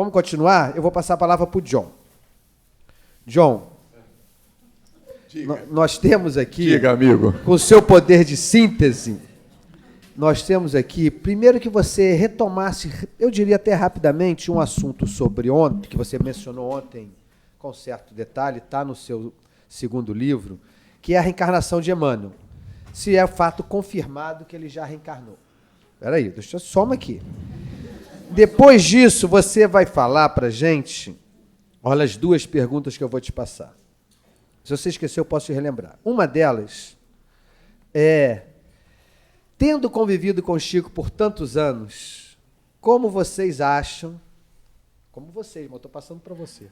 vamos continuar? Eu vou passar a palavra para o John. John, nós temos aqui... Diga, amigo. Com o seu poder de síntese, nós temos aqui, primeiro que você retomasse, eu diria até rapidamente, um assunto sobre ontem, que você mencionou ontem com certo detalhe, está no seu segundo livro, que é a reencarnação de Emmanuel. Se é fato confirmado que ele já reencarnou. Espera aí, deixa eu soma aqui. Depois disso, você vai falar para a gente, olha as duas perguntas que eu vou te passar. Se você esqueceu, eu posso te relembrar. Uma delas é, tendo convivido com o Chico por tantos anos, como vocês acham, mas eu estou passando para você,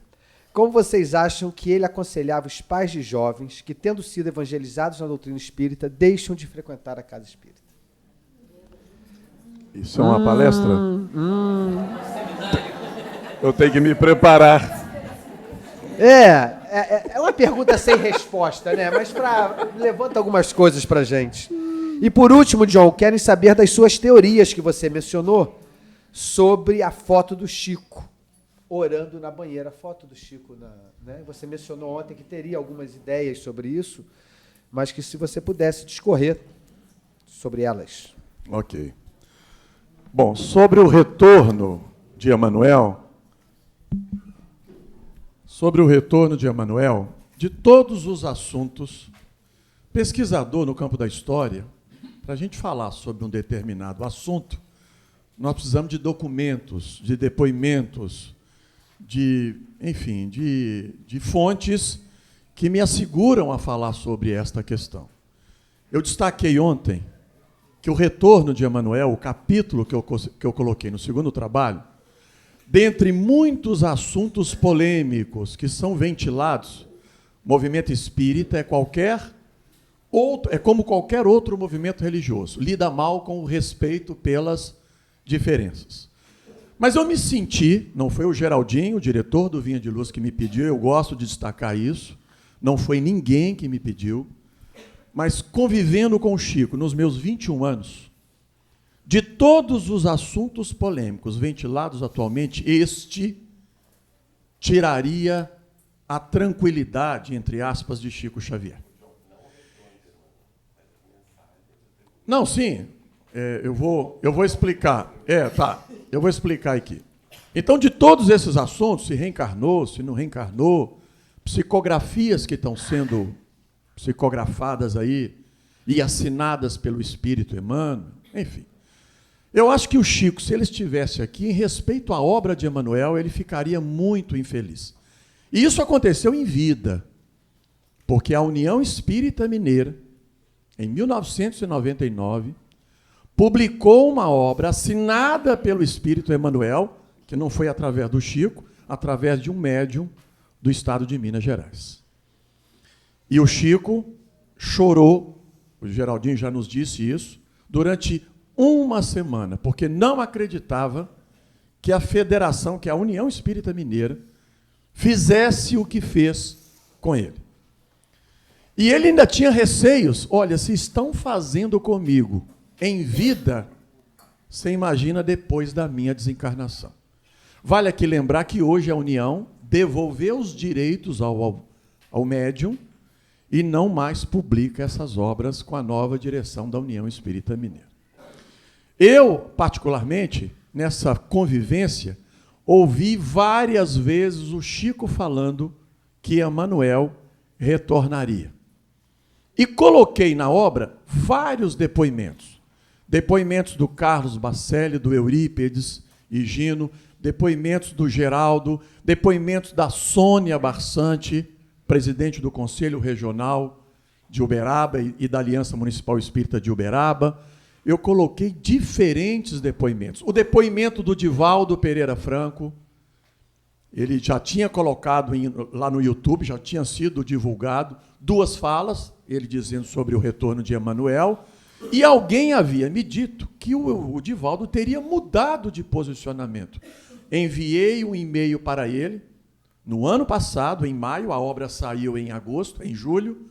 como vocês acham que ele aconselhava os pais de jovens que, tendo sido evangelizados na doutrina espírita, deixam de frequentar a casa espírita? Isso é uma palestra? Eu tenho que me preparar. É uma pergunta sem resposta, né? Mas levanta algumas coisas para a gente. E por último, John, querem saber das suas teorias que você mencionou sobre a foto do Chico orando na banheira. A foto do Chico, né? Você mencionou ontem que teria algumas ideias sobre isso, mas que se você pudesse discorrer sobre elas. Ok. Bom, sobre o retorno de Emmanuel, de todos os assuntos, pesquisador no campo da história, para a gente falar sobre um determinado assunto, nós precisamos de documentos, de depoimentos, de fontes que me asseguram a falar sobre esta questão. Eu destaquei ontem que o retorno de Emmanuel, o capítulo que eu coloquei no segundo trabalho, dentre muitos assuntos polêmicos que são ventilados, o movimento espírita é como qualquer outro movimento religioso, lida mal com o respeito pelas diferenças. Mas eu me senti, não foi o Geraldinho, o diretor do Vinha de Luz, que me pediu, eu gosto de destacar isso, não foi ninguém que me pediu, mas convivendo com o Chico nos meus 21 anos, de todos os assuntos polêmicos ventilados atualmente, este tiraria a tranquilidade, entre aspas, de Chico Xavier. Não, sim, eu vou explicar. Eu vou explicar aqui. Então, de todos esses assuntos, se reencarnou, se não reencarnou, psicografias que estão sendo psicografadas aí e assinadas pelo Espírito Emmanuel, enfim. Eu acho que o Chico, se ele estivesse aqui, em respeito à obra de Emmanuel, ele ficaria muito infeliz. E isso aconteceu em vida, porque a União Espírita Mineira, em 1999, publicou uma obra assinada pelo Espírito Emmanuel, que não foi através do Chico, através de um médium do estado de Minas Gerais. E o Chico chorou, o Geraldinho já nos disse isso, durante uma semana, porque não acreditava que a federação, que a União Espírita Mineira, fizesse o que fez com ele. E ele ainda tinha receios. Olha, se estão fazendo comigo em vida, você imagina depois da minha desencarnação. Vale aqui lembrar que hoje a União devolveu os direitos ao médium e não mais publica essas obras com a nova direção da União Espírita Mineira. Eu, particularmente, nessa convivência, ouvi várias vezes o Chico falando que Emmanuel retornaria. E coloquei na obra vários depoimentos. Depoimentos do Carlos Bacelli, do Eurípides e Gino, depoimentos do Geraldo, depoimentos da Sônia Barçante, presidente do Conselho Regional de Uberaba e da Aliança Municipal Espírita de Uberaba. Eu coloquei diferentes depoimentos. O depoimento do Divaldo Pereira Franco, ele já tinha colocado lá no YouTube, já tinha sido divulgado, 2 falas, ele dizendo sobre o retorno de Emmanuel, e alguém havia me dito que o Divaldo teria mudado de posicionamento. Enviei um e-mail para ele, no ano passado, em maio, a obra saiu em agosto, em julho,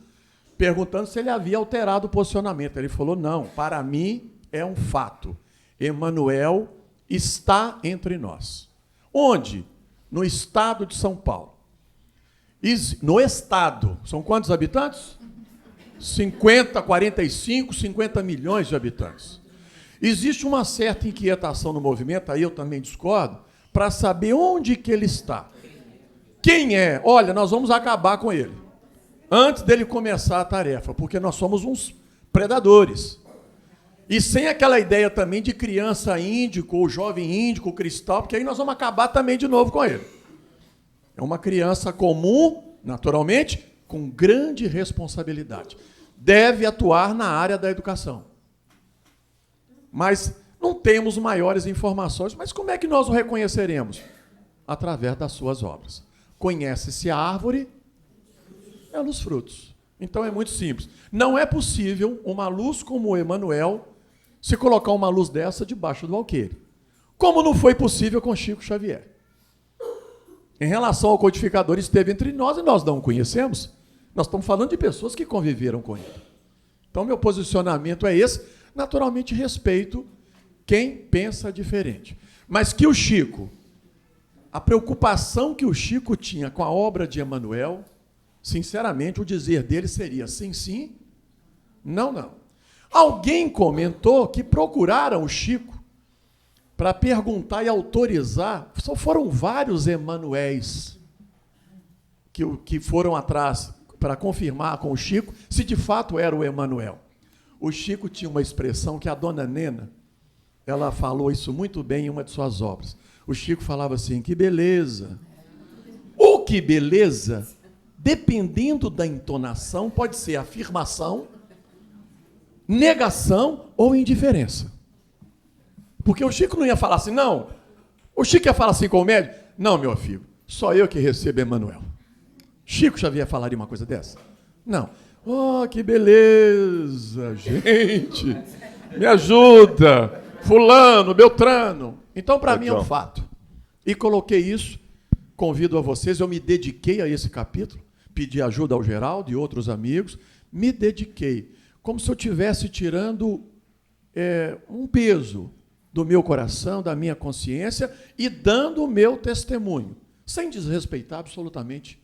perguntando se ele havia alterado o posicionamento. Ele falou, não, para mim é um fato. Emmanuel está entre nós. Onde? no estado de São Paulo. No estado, são quantos habitantes? 50, 45, 50 milhões de habitantes. Existe uma certa inquietação no movimento, aí eu também discordo, para saber onde que ele está. Quem é? Olha, nós vamos acabar com ele, antes dele começar a tarefa, porque nós somos uns predadores. E sem aquela ideia também de criança índico, ou jovem índico, cristal, porque aí nós vamos acabar também de novo com ele. É uma criança comum, naturalmente, com grande responsabilidade. Deve atuar na área da educação. Mas não temos maiores informações. Mas como é que nós o reconheceremos? Através das suas obras. Conhece-se a árvore pelos frutos. Então é muito simples. Não é possível uma luz como o Emanuel se colocar uma luz dessa debaixo do alqueire. Como não foi possível com Chico Xavier. Em relação ao codificador, esteve entre nós e nós não o conhecemos. Nós estamos falando de pessoas que conviveram com ele. Então, meu posicionamento é esse. Naturalmente, respeito quem pensa diferente. Mas que o Chico, a preocupação que o Chico tinha com a obra de Emanuel, sinceramente, o dizer dele seria sim, sim, não, não. Alguém comentou que procuraram o Chico para perguntar e autorizar, só foram vários Emanuéis que foram atrás para confirmar com o Chico se de fato era o Emanuel. O Chico tinha uma expressão que a dona Nena, ela falou isso muito bem em uma de suas obras. O Chico falava assim, que beleza. O que beleza, dependendo da entonação, pode ser afirmação, negação ou indiferença. Porque o Chico não ia falar assim, não. O Chico ia falar assim com o médico, não, meu filho, só eu que recebo Emanuel. Chico Xavier falaria uma coisa dessa? Não. Oh, que beleza, gente. Me ajuda. Fulano, Beltrano. Então, para mim, é um fato. E coloquei isso, convido a vocês, eu me dediquei a esse capítulo, pedi ajuda ao Geraldo e outros amigos, me dediquei, como se eu estivesse tirando um peso do meu coração, da minha consciência, e dando o meu testemunho, sem desrespeitar absolutamente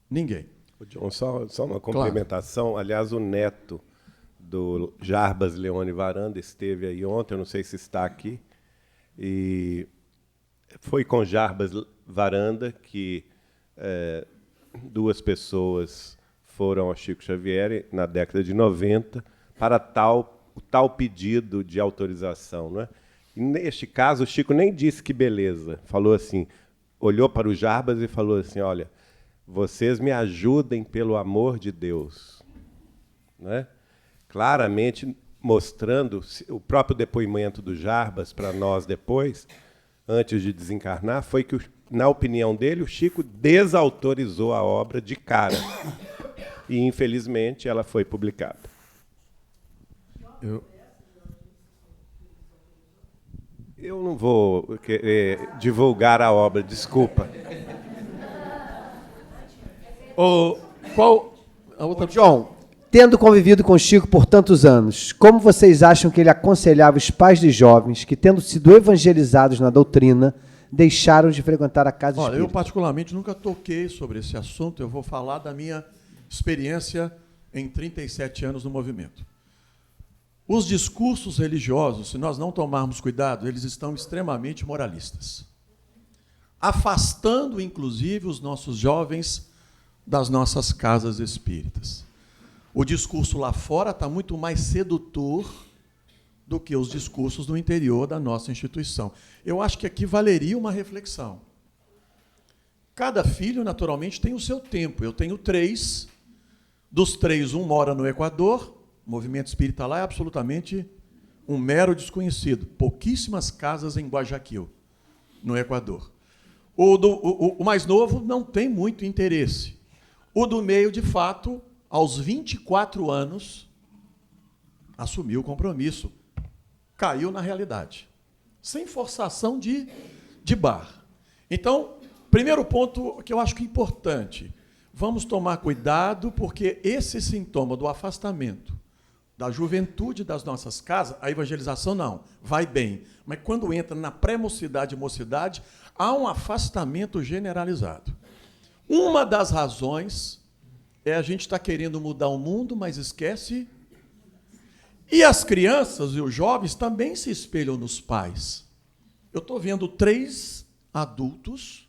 ninguém. John, só uma complementação. Claro. Aliás, o neto do Jarbas Leone Varanda esteve aí ontem, eu não sei se está aqui, e foi com Jarbas Varanda que duas pessoas foram ao Chico Xavier na década de 90 para o tal pedido de autorização, não é? E neste caso, o Chico nem disse que beleza, falou assim, olhou para o Jarbas e falou assim, olha, vocês me ajudem pelo amor de Deus. Né? Claramente mostrando o próprio depoimento do Jarbas para nós depois, antes de desencarnar, foi que, na opinião dele, o Chico desautorizou a obra de cara. E, infelizmente, ela foi publicada. Eu não vou divulgar a obra, desculpa. John, tendo convivido com Chico por tantos anos, como vocês acham que ele aconselhava os pais de jovens que, tendo sido evangelizados na doutrina, deixaram de frequentar a casa espírita? Eu particularmente nunca toquei sobre esse assunto, eu vou falar da minha experiência em 37 anos no movimento. Os discursos religiosos, se nós não tomarmos cuidado, eles estão extremamente moralistas, afastando, inclusive, os nossos jovens das nossas casas espíritas. O discurso lá fora está muito mais sedutor do que os discursos do interior da nossa instituição. Eu acho que aqui valeria uma reflexão. Cada filho, naturalmente, tem o seu tempo. Eu tenho 3. Dos 3, um mora no Equador. O movimento espírita lá é absolutamente um mero desconhecido. Pouquíssimas casas em Guayaquil, no Equador. O mais novo não tem muito interesse. O do meio, de fato, aos 24 anos, assumiu o compromisso. Caiu na realidade. Sem forçação de barra. Então, primeiro ponto que eu acho que é importante. Vamos tomar cuidado, porque esse sintoma do afastamento da juventude das nossas casas, a evangelização não, vai bem. Mas quando entra na pré-mocidade e mocidade, há um afastamento generalizado. Uma das razões é a gente estar querendo mudar o mundo, mas esquece. E as crianças e os jovens também se espelham nos pais. Eu estou vendo 3 adultos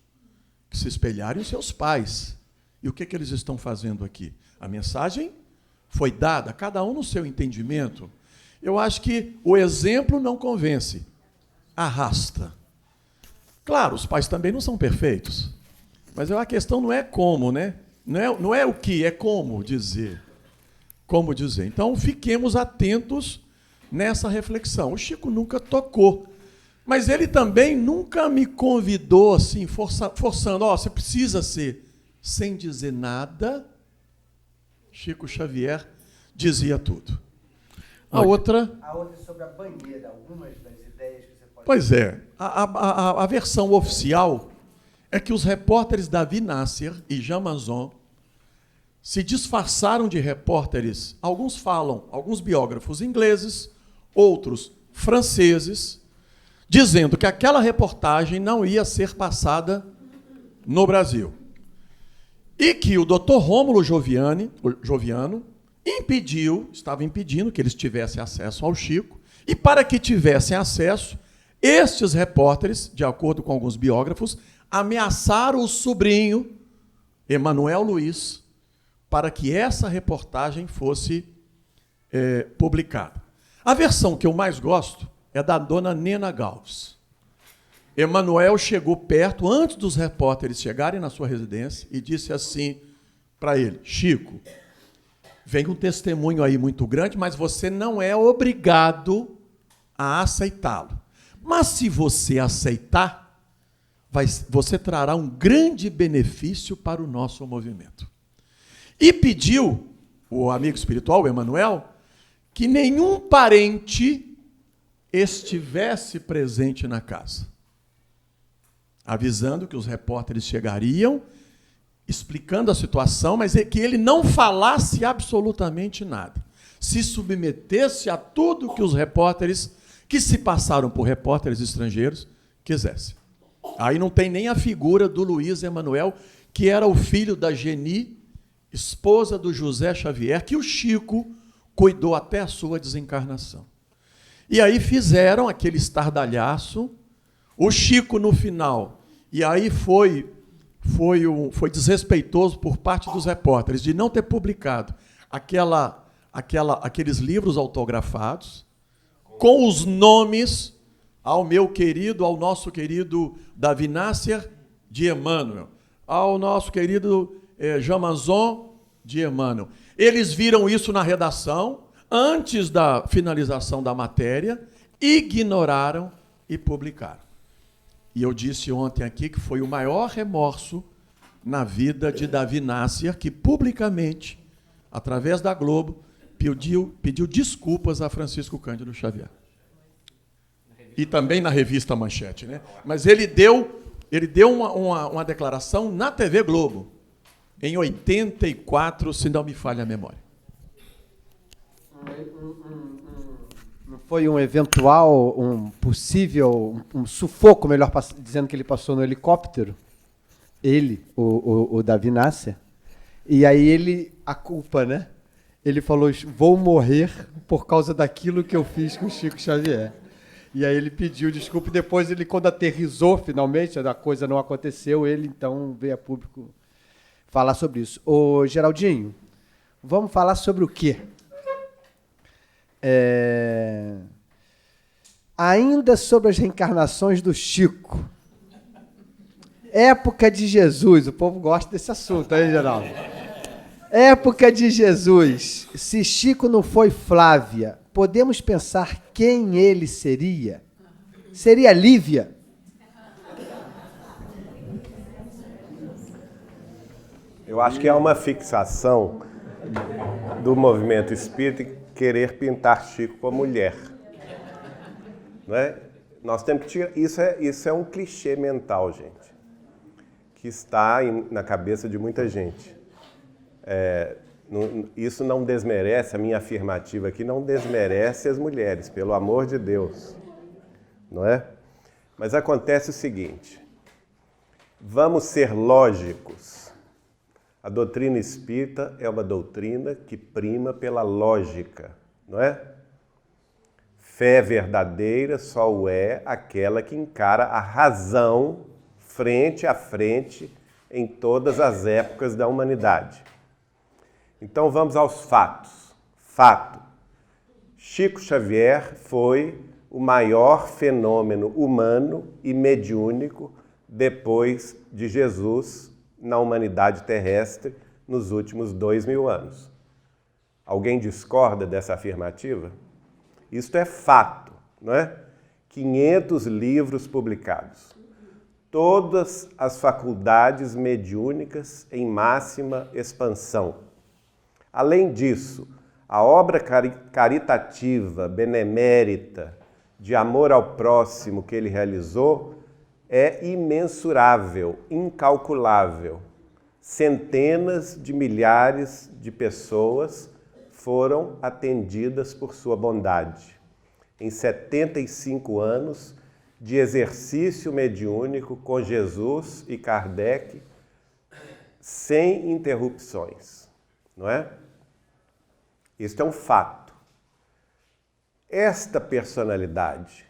que se espelharam em seus pais. E o que eles estão fazendo aqui? A mensagem foi dada, cada um no seu entendimento. Eu acho que o exemplo não convence, arrasta. Claro, os pais também não são perfeitos, mas a questão não é como, né? Não é o que, é como dizer. Como dizer. Então, fiquemos atentos nessa reflexão. O Chico nunca tocou, mas ele também nunca me convidou assim, forçando, você precisa ser, sem dizer nada. Chico Xavier dizia tudo. A outra é sobre a banheira, algumas das ideias que você pode... Pois é, a versão oficial é que os repórteres Davi Nasser e Jean Manzon se disfarçaram de repórteres, alguns biógrafos ingleses, outros franceses, dizendo que aquela reportagem não ia ser passada no Brasil. E que o Dr. Rômulo Joviano estava impedindo que eles tivessem acesso ao Chico, e para que tivessem acesso, estes repórteres, de acordo com alguns biógrafos, ameaçaram o sobrinho, Emanuel Luiz, para que essa reportagem fosse publicada. A versão que eu mais gosto é da dona Nena Galves. Emanuel chegou perto, antes dos repórteres chegarem na sua residência, e disse assim para ele: Chico, vem um testemunho aí muito grande, mas você não é obrigado a aceitá-lo. Mas se você aceitar, você trará um grande benefício para o nosso movimento. E pediu, o amigo espiritual, o Emanuel, que nenhum parente estivesse presente na casa, avisando que os repórteres chegariam, explicando a situação, mas que ele não falasse absolutamente nada. Se submetesse a tudo que os repórteres, que se passaram por repórteres estrangeiros, quisessem. Aí não tem nem a figura do Luiz Emanuel, que era o filho da Geni, esposa do José Xavier, que o Chico cuidou até a sua desencarnação. E aí fizeram aquele estardalhaço, o Chico no final, e aí foi desrespeitoso por parte dos repórteres de não ter publicado aqueles livros autografados com os nomes ao nosso querido Davi Nasser de Emmanuel, ao nosso querido Jean Manzon de Emmanuel. Eles viram isso na redação, antes da finalização da matéria, ignoraram e publicaram. E eu disse ontem aqui que foi o maior remorso na vida de Davi Nasser, que publicamente, através da Globo, pediu desculpas a Francisco Cândido Xavier. E também na revista Manchete, né? Mas ele deu uma declaração na TV Globo, em 84, se não me falha a memória. Não foi um eventual, um possível, um sufoco, melhor dizendo que ele passou no helicóptero? Ele, o Davi Nasser. E aí a culpa, né? Ele falou, vou morrer por causa daquilo que eu fiz com o Chico Xavier. E aí ele pediu desculpa, e depois ele, quando aterrizou finalmente, a coisa não aconteceu, ele então veio a público falar sobre isso. Ô, Geraldinho, vamos falar sobre o quê? Ainda sobre as reencarnações do Chico. Época de Jesus, o povo gosta desse assunto, aí, Geraldo? Época de Jesus, se Chico não foi Flávia, podemos pensar quem ele seria? Seria Lívia? Eu acho que há uma fixação do movimento espírita em querer pintar Chico como mulher. Não é? Nós temos que tirar. Isso é um clichê mental, gente, que está na cabeça de muita gente. Isso não desmerece, a minha afirmativa aqui não desmerece as mulheres, pelo amor de Deus, não é? Mas acontece o seguinte, vamos ser lógicos. A doutrina espírita é uma doutrina que prima pela lógica, não é? Fé verdadeira só o é aquela que encara a razão frente a frente em todas as épocas da humanidade. Então vamos aos fatos. Fato. Chico Xavier foi o maior fenômeno humano e mediúnico depois de Jesus na humanidade terrestre nos últimos 2000 anos. Alguém discorda dessa afirmativa? Isto é fato, não é? 500 livros publicados. Todas as faculdades mediúnicas em máxima expansão. Além disso, a obra caritativa, benemérita, de amor ao próximo que ele realizou é imensurável, incalculável. Centenas de milhares de pessoas foram atendidas por sua bondade. Em 75 anos de exercício mediúnico com Jesus e Kardec, sem interrupções, não é? Isto é um fato. Esta personalidade,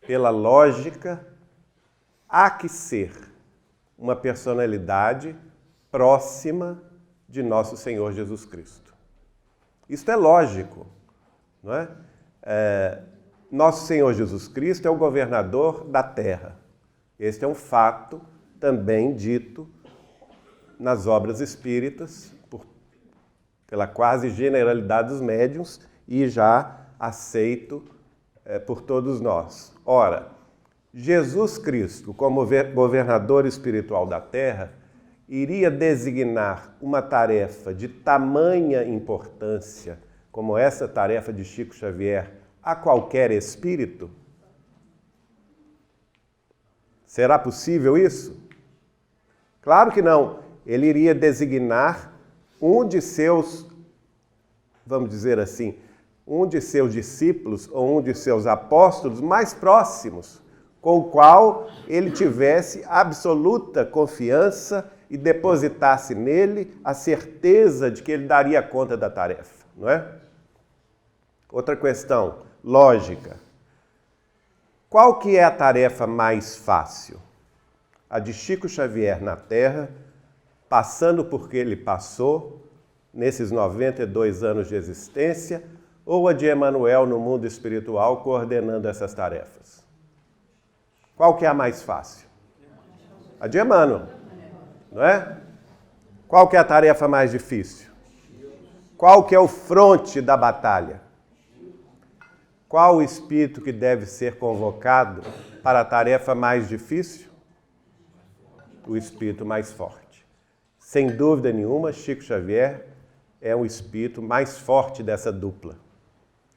pela lógica, há que ser uma personalidade próxima de nosso Senhor Jesus Cristo. Isto é lógico, não é? Nosso Senhor Jesus Cristo é o governador da terra. Este é um fato também dito nas obras espíritas, pela quase generalidade dos médiuns e já aceito por todos nós. Ora, Jesus Cristo, como governador espiritual da terra, iria designar uma tarefa de tamanha importância, como essa tarefa de Chico Xavier, a qualquer espírito? Será possível isso? Claro que não. Ele iria designar um de seus, vamos dizer assim, um de seus discípulos ou um de seus apóstolos mais próximos, com o qual ele tivesse absoluta confiança e depositasse nele a certeza de que ele daria conta da tarefa, não é? Outra questão, lógica. Qual que é a tarefa mais fácil? A de Chico Xavier na Terra, passando por que ele passou, nesses 92 anos de existência, ou a de Emmanuel no mundo espiritual, coordenando essas tarefas? Qual que é a mais fácil? A de Emmanuel, não é? Qual que é a tarefa mais difícil? Qual que é o fronte da batalha? Qual o espírito que deve ser convocado para a tarefa mais difícil? O espírito mais forte. Sem dúvida nenhuma, Chico Xavier é o espírito mais forte dessa dupla.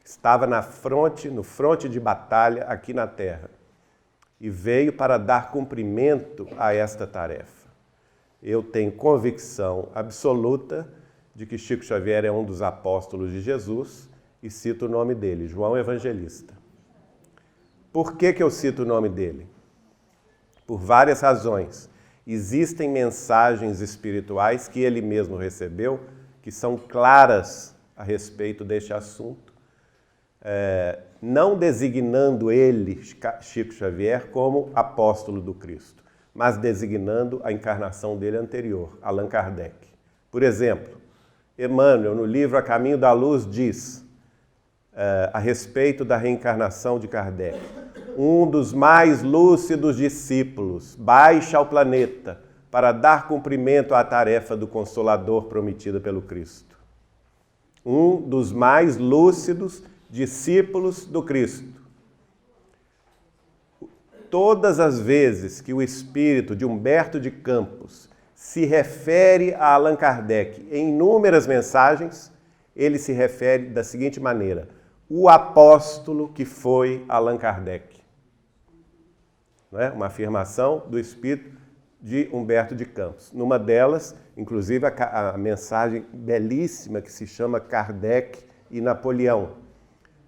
Estava no fronte de batalha aqui na Terra e veio para dar cumprimento a esta tarefa. Eu tenho convicção absoluta de que Chico Xavier é um dos apóstolos de Jesus e cito o nome dele, João Evangelista. Por que eu cito o nome dele? Por várias razões. Existem mensagens espirituais que ele mesmo recebeu, que são claras a respeito deste assunto, não designando ele, Chico Xavier, como apóstolo do Cristo, mas designando a encarnação dele anterior, Allan Kardec. Por exemplo, Emmanuel, no livro A Caminho da Luz, diz a respeito da reencarnação de Kardec: um dos mais lúcidos discípulos baixa ao planeta para dar cumprimento à tarefa do Consolador prometida pelo Cristo. Um dos mais lúcidos discípulos do Cristo. Todas as vezes que o espírito de Humberto de Campos se refere a Allan Kardec em inúmeras mensagens, ele se refere da seguinte maneira: o apóstolo que foi Allan Kardec. Não é? Uma afirmação do espírito de Humberto de Campos. Numa delas, inclusive, a mensagem belíssima que se chama Kardec e Napoleão.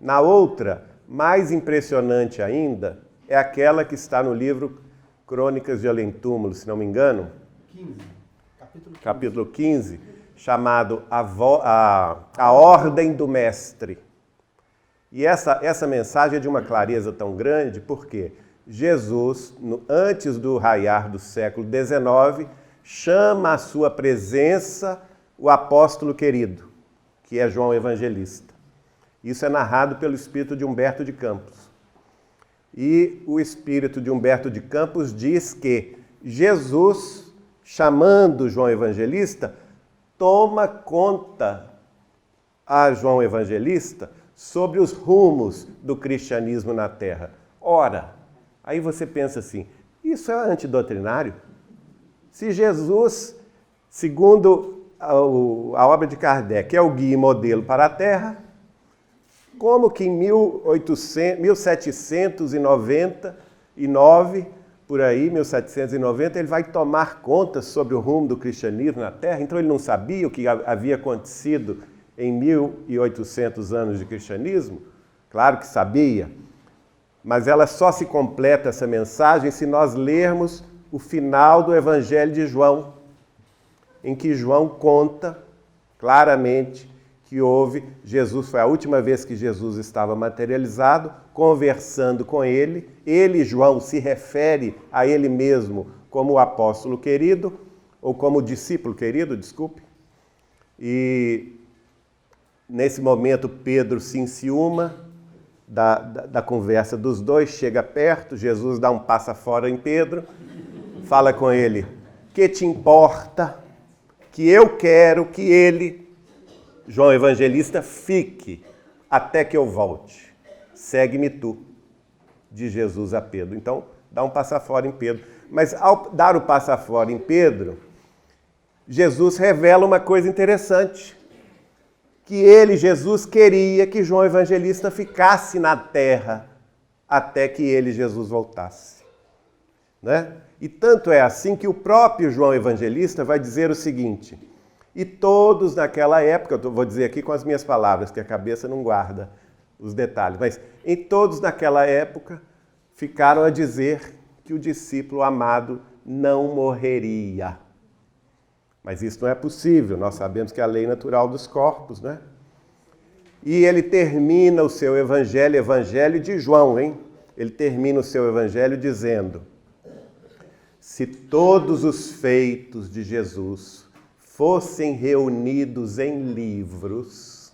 Na outra, mais impressionante ainda, é aquela que está no livro Crônicas de Além-Túmulo, se não me engano, 15. Capítulo 15, chamado a Ordem do Mestre. E essa mensagem é de uma clareza tão grande, porque Jesus, antes do raiar do século XIX, chama à sua presença o apóstolo querido, que é João Evangelista. Isso é narrado pelo espírito de Humberto de Campos. E o espírito de Humberto de Campos diz que Jesus, chamando João Evangelista, toma conta a João Evangelista sobre os rumos do cristianismo na Terra. Ora, aí você pensa assim, isso é antidoutrinário? Se Jesus, segundo a obra de Kardec, é o guia e modelo para a Terra, como que em 1799, por aí, 1790, ele vai tomar conta sobre o rumo do cristianismo na Terra? Então ele não sabia o que havia acontecido em 1800 anos de cristianismo? Claro que sabia, mas ela só se completa, essa mensagem, se nós lermos o final do Evangelho de João, em que João conta claramente que Jesus, foi a última vez que Jesus estava materializado, conversando com ele. Ele, João, se refere a ele mesmo como o apóstolo querido, ou como o discípulo querido, desculpe. E nesse momento Pedro se enciuma da conversa dos dois, chega perto, Jesus dá um passa fora em Pedro, fala com ele, que te importa que eu quero que ele, João Evangelista, fique até que eu volte. Segue-me tu, de Jesus a Pedro. Então, dá um passa fora em Pedro. Mas ao dar o passa fora em Pedro, Jesus revela uma coisa interessante, que ele, Jesus, queria que João Evangelista ficasse na terra até que ele, Jesus, voltasse. Né? E tanto é assim que o próprio João Evangelista vai dizer o seguinte, e todos naquela época, eu vou dizer aqui com as minhas palavras, que a cabeça não guarda os detalhes, mas em todos naquela época ficaram a dizer que o discípulo amado não morreria. Mas isso não é possível, nós sabemos que é a lei natural dos corpos, né? E ele termina o seu evangelho de João, hein? Ele termina o seu evangelho dizendo, se todos os feitos de Jesus fossem reunidos em livros,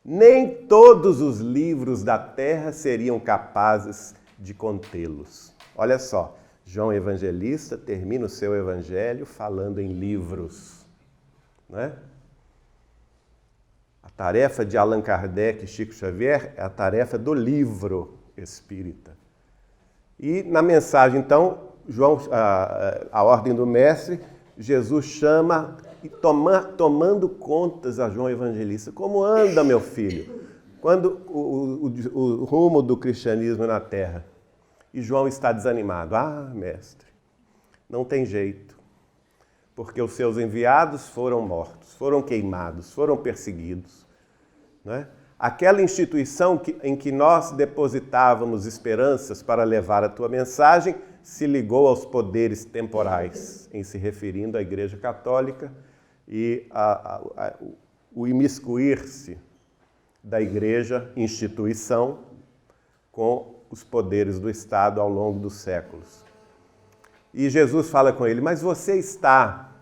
nem todos os livros da terra seriam capazes de contê-los. Olha só, João Evangelista termina o seu evangelho falando em livros, né? A tarefa de Allan Kardec e Chico Xavier é a tarefa do livro espírita. E na mensagem, então, a ordem do mestre, Jesus chama, e tomando contas a João Evangelista. Como anda, meu filho? Quando o rumo do cristianismo na terra. E João está desanimado. Ah, mestre, não tem jeito. Porque os seus enviados foram mortos, foram queimados, foram perseguidos. Né? Aquela instituição em que nós depositávamos esperanças para levar a tua mensagem se ligou aos poderes temporais, em se referindo à Igreja Católica e o imiscuir-se da Igreja, instituição, com os poderes do Estado ao longo dos séculos. E Jesus fala com ele, mas você está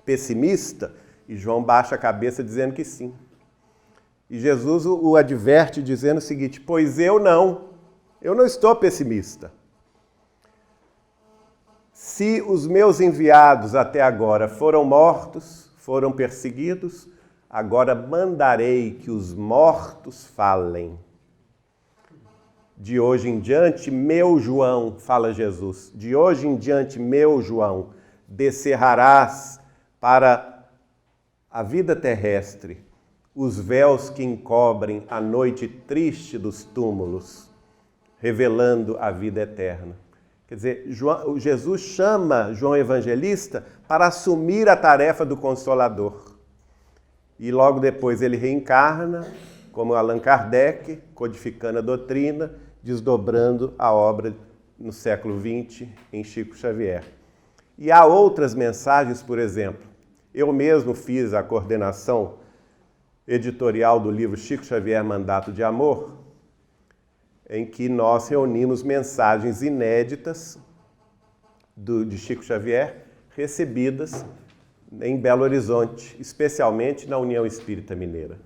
pessimista? E João baixa a cabeça dizendo que sim. E Jesus o adverte dizendo o seguinte, pois eu não estou pessimista. Se os meus enviados até agora foram mortos, foram perseguidos, agora mandarei que os mortos falem. De hoje em diante, meu João, fala Jesus, de hoje em diante, meu João, descerrarás para a vida terrestre os véus que encobrem a noite triste dos túmulos, revelando a vida eterna. Quer dizer, Jesus chama João Evangelista para assumir a tarefa do Consolador. E logo depois ele reencarna, como Allan Kardec, codificando a doutrina, desdobrando a obra no século XX em Chico Xavier. E há outras mensagens, por exemplo, eu mesmo fiz a coordenação editorial do livro Chico Xavier, Mandato de Amor, em que nós reunimos mensagens inéditas de Chico Xavier, recebidas em Belo Horizonte, especialmente na União Espírita Mineira.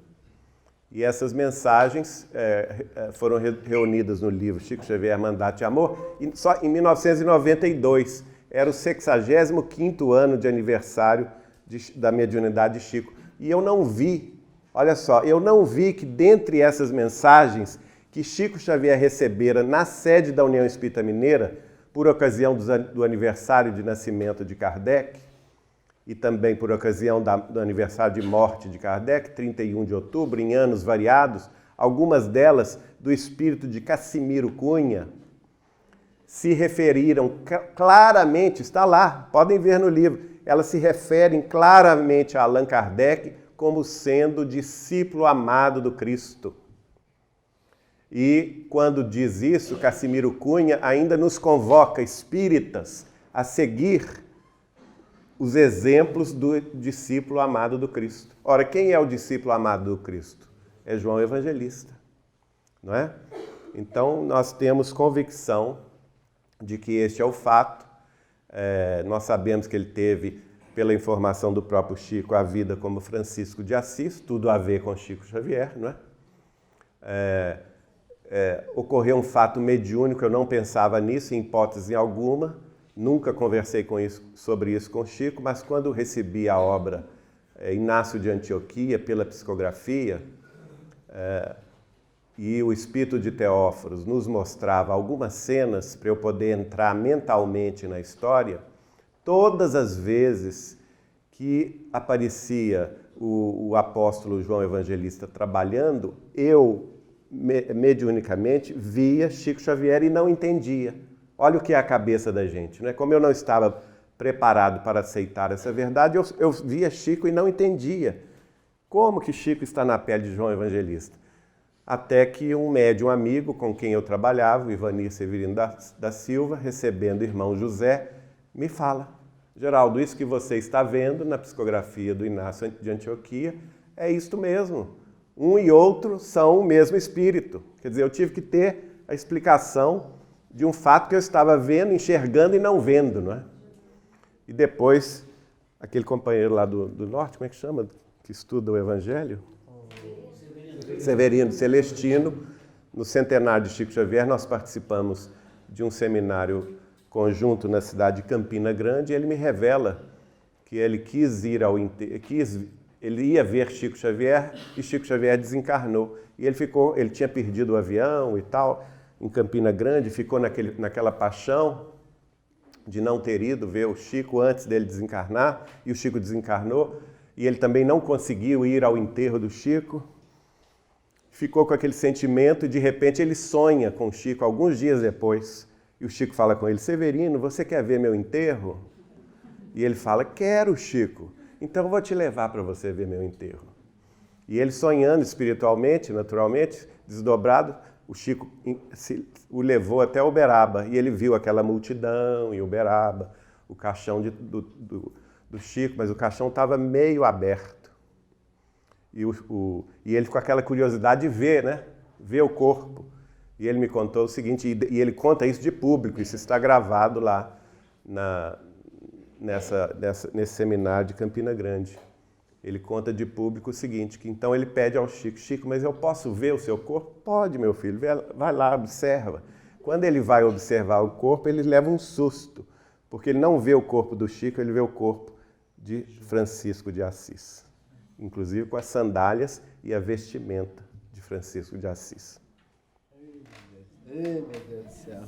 E essas mensagens foram reunidas no livro Chico Xavier, Mandato de Amor, e só em 1992, era o 65º ano de aniversário da mediunidade de Chico. E eu não vi, olha só, eu não vi que dentre essas mensagens que Chico Xavier recebera na sede da União Espírita Mineira, por ocasião do aniversário de nascimento de Kardec, e também por ocasião do aniversário de morte de Kardec, 31 de outubro, em anos variados, algumas delas do espírito de Cassimiro Cunha, se referiram claramente, está lá, podem ver no livro, elas se referem claramente a Allan Kardec como sendo discípulo amado do Cristo. E quando diz isso, Cassimiro Cunha ainda nos convoca, espíritas, a seguir os exemplos do discípulo amado do Cristo. Ora, quem é o discípulo amado do Cristo? É João Evangelista, não é? Então, nós temos convicção de que este é o fato. Nós sabemos que ele teve, pela informação do próprio Chico, a vida como Francisco de Assis, tudo a ver com Chico Xavier, não é? Ocorreu um fato mediúnico, eu não pensava nisso, em hipótese alguma, nunca conversei sobre isso com Chico, mas quando recebi a obra Inácio de Antioquia, pela psicografia, e o espírito de Teóforos nos mostrava algumas cenas para eu poder entrar mentalmente na história, todas as vezes que aparecia o apóstolo João Evangelista trabalhando, eu mediunicamente via Chico Xavier e não entendia. Olha o que é a cabeça da gente, né? Como eu não estava preparado para aceitar essa verdade, eu via Chico e não entendia. Como que Chico está na pele de João Evangelista? Até que um médium amigo com quem eu trabalhava, o Ivanir Severino da Silva, recebendo o irmão José, me fala: Geraldo, isso que você está vendo na psicografia do Inácio de Antioquia é isto mesmo. Um e outro são o mesmo espírito. Quer dizer, eu tive que ter a explicação de um fato que eu estava vendo, enxergando e não vendo, não é? E depois, aquele companheiro lá do norte, como é que chama? Que estuda o Evangelho? Severino Celestino. No centenário de Chico Xavier, nós participamos de um seminário conjunto na cidade de Campina Grande, e ele me revela que ele quis ir ele ia ver Chico Xavier e Chico Xavier desencarnou. E ele tinha perdido o avião e tal, em Campina Grande, ficou naquela paixão de não ter ido ver o Chico antes dele desencarnar, e o Chico desencarnou, e ele também não conseguiu ir ao enterro do Chico. Ficou com aquele sentimento e de repente ele sonha com o Chico alguns dias depois. E o Chico fala com ele: Severino, você quer ver meu enterro? E ele fala: quero, Chico. Então eu vou te levar para você ver meu enterro. E ele sonhando espiritualmente, naturalmente, desdobrado, o Chico o levou até Uberaba. E ele viu aquela multidão em Uberaba, o caixão do Chico, mas o caixão estava meio aberto. E ele com aquela curiosidade de ver, né? Ver o corpo. E ele me contou o seguinte, e ele conta isso de público, isso está gravado lá nesse seminário de Campina Grande. Ele conta de público o seguinte, que então ele pede ao Chico: Chico, mas eu posso ver o seu corpo? Pode, meu filho, vai lá, observa. Quando ele vai observar o corpo, ele leva um susto, porque ele não vê o corpo do Chico, ele vê o corpo de Francisco de Assis, inclusive com as sandálias e a vestimenta de Francisco de Assis. Meu Deus do céu.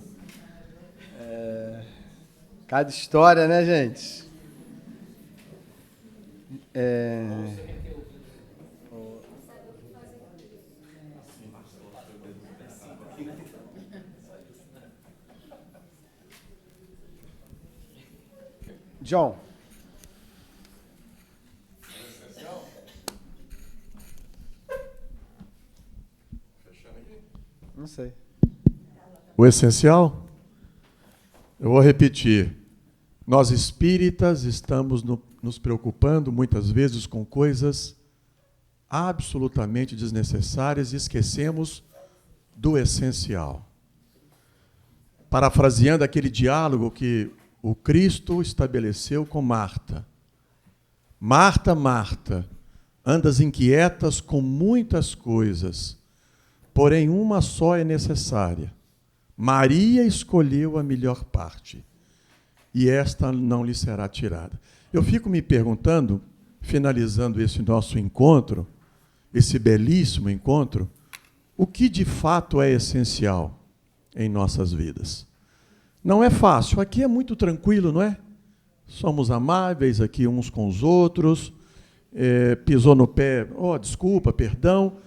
Cada história, né, gente? John. Não sei. O essencial? Eu vou repetir. Nós espíritas estamos nos preocupando muitas vezes com coisas absolutamente desnecessárias e esquecemos do essencial. Parafraseando aquele diálogo que o Cristo estabeleceu com Marta. Marta, Marta, andas inquietas com muitas coisas, porém uma só é necessária. Maria escolheu a melhor parte, e esta não lhe será tirada. Eu fico me perguntando, finalizando esse nosso encontro, esse belíssimo encontro, o que de fato é essencial em nossas vidas. Não é fácil, aqui é muito tranquilo, não é? Somos amáveis aqui uns com os outros, pisou no pé, desculpa, perdão,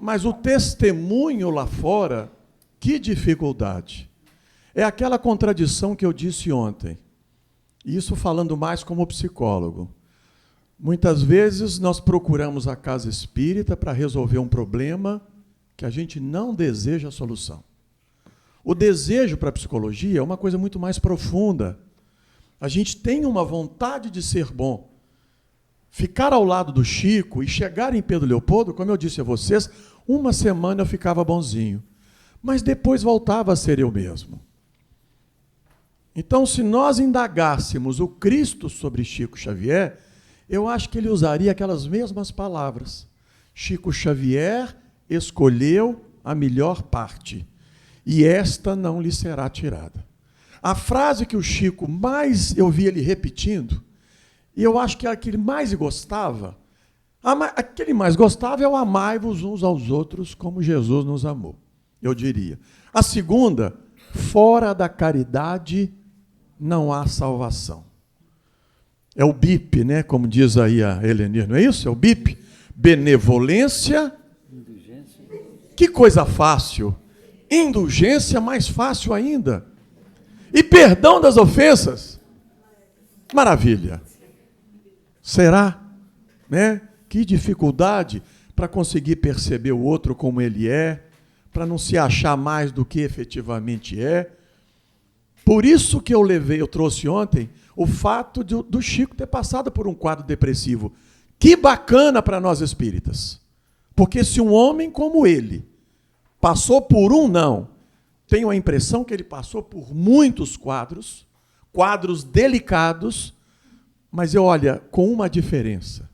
mas o testemunho lá fora, que dificuldade. É aquela contradição que eu disse ontem, isso falando mais como psicólogo. Muitas vezes nós procuramos a casa espírita para resolver um problema que a gente não deseja a solução. O desejo para a psicologia é uma coisa muito mais profunda. A gente tem uma vontade de ser bom. Ficar ao lado do Chico e chegar em Pedro Leopoldo, como eu disse a vocês, uma semana eu ficava bonzinho. Mas depois voltava a ser eu mesmo. Então, se nós indagássemos o Cristo sobre Chico Xavier, eu acho que ele usaria aquelas mesmas palavras. Chico Xavier escolheu a melhor parte, e esta não lhe será tirada. A frase que o Chico mais eu vi ele repetindo, e eu acho que é a que ele mais gostava, a que ele mais gostava é o amai-vos uns aos outros como Jesus nos amou, eu diria. A segunda, fora da caridade não há salvação. É o BIP, né? Como diz aí a Helenir, não é isso? É o BIP. Benevolência. Indulgência. Que coisa fácil. Indulgência mais fácil ainda. E perdão das ofensas. Maravilha. Será? Né? Que dificuldade para conseguir perceber o outro como ele é, para não se achar mais do que efetivamente é. Por isso que eu trouxe ontem o fato do Chico ter passado por um quadro depressivo. Que bacana para nós espíritas. Porque se um homem como ele passou por tenho a impressão que ele passou por muitos quadros delicados, mas olha, com uma diferença.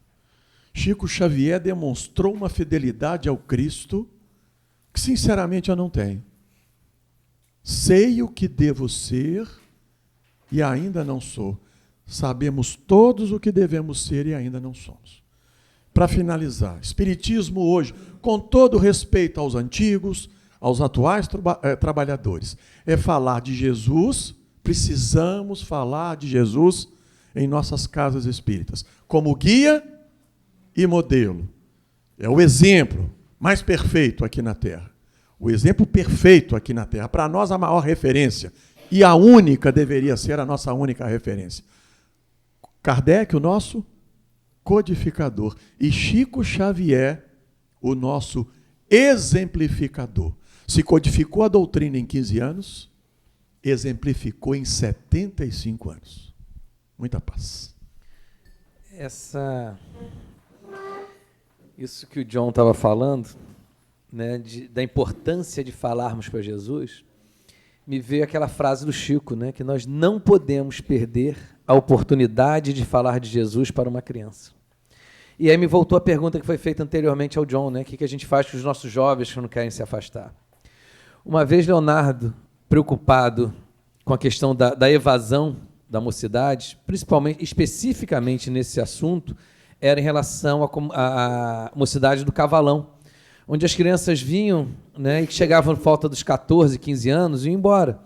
Chico Xavier demonstrou uma fidelidade ao Cristo que, sinceramente, eu não tenho. Sei o que devo ser e ainda não sou. Sabemos todos o que devemos ser e ainda não somos. Para finalizar, Espiritismo hoje, com todo respeito aos antigos, aos atuais trabalhadores, é falar de Jesus, precisamos falar de Jesus em nossas casas espíritas, como guia e modelo. É o exemplo mais perfeito aqui na Terra. O exemplo perfeito aqui na Terra. Para nós, a maior referência. E a única deveria ser a nossa única referência. Kardec, o nosso codificador. E Chico Xavier, o nosso exemplificador. Se codificou a doutrina em 15 anos, exemplificou em 75 anos. Muita paz. Isso que o John estava falando, né, da importância de falarmos para Jesus, me veio aquela frase do Chico, né, que nós não podemos perder a oportunidade de falar de Jesus para uma criança. E aí me voltou a pergunta que foi feita anteriormente ao John, né, o que a gente faz com os nossos jovens que não querem se afastar. Uma vez, Leonardo, preocupado com a questão da evasão da mocidade, especificamente nesse assunto, era em relação à mocidade do Cavalão, onde as crianças vinham, né, e que chegavam por volta dos 14, 15 anos e iam embora,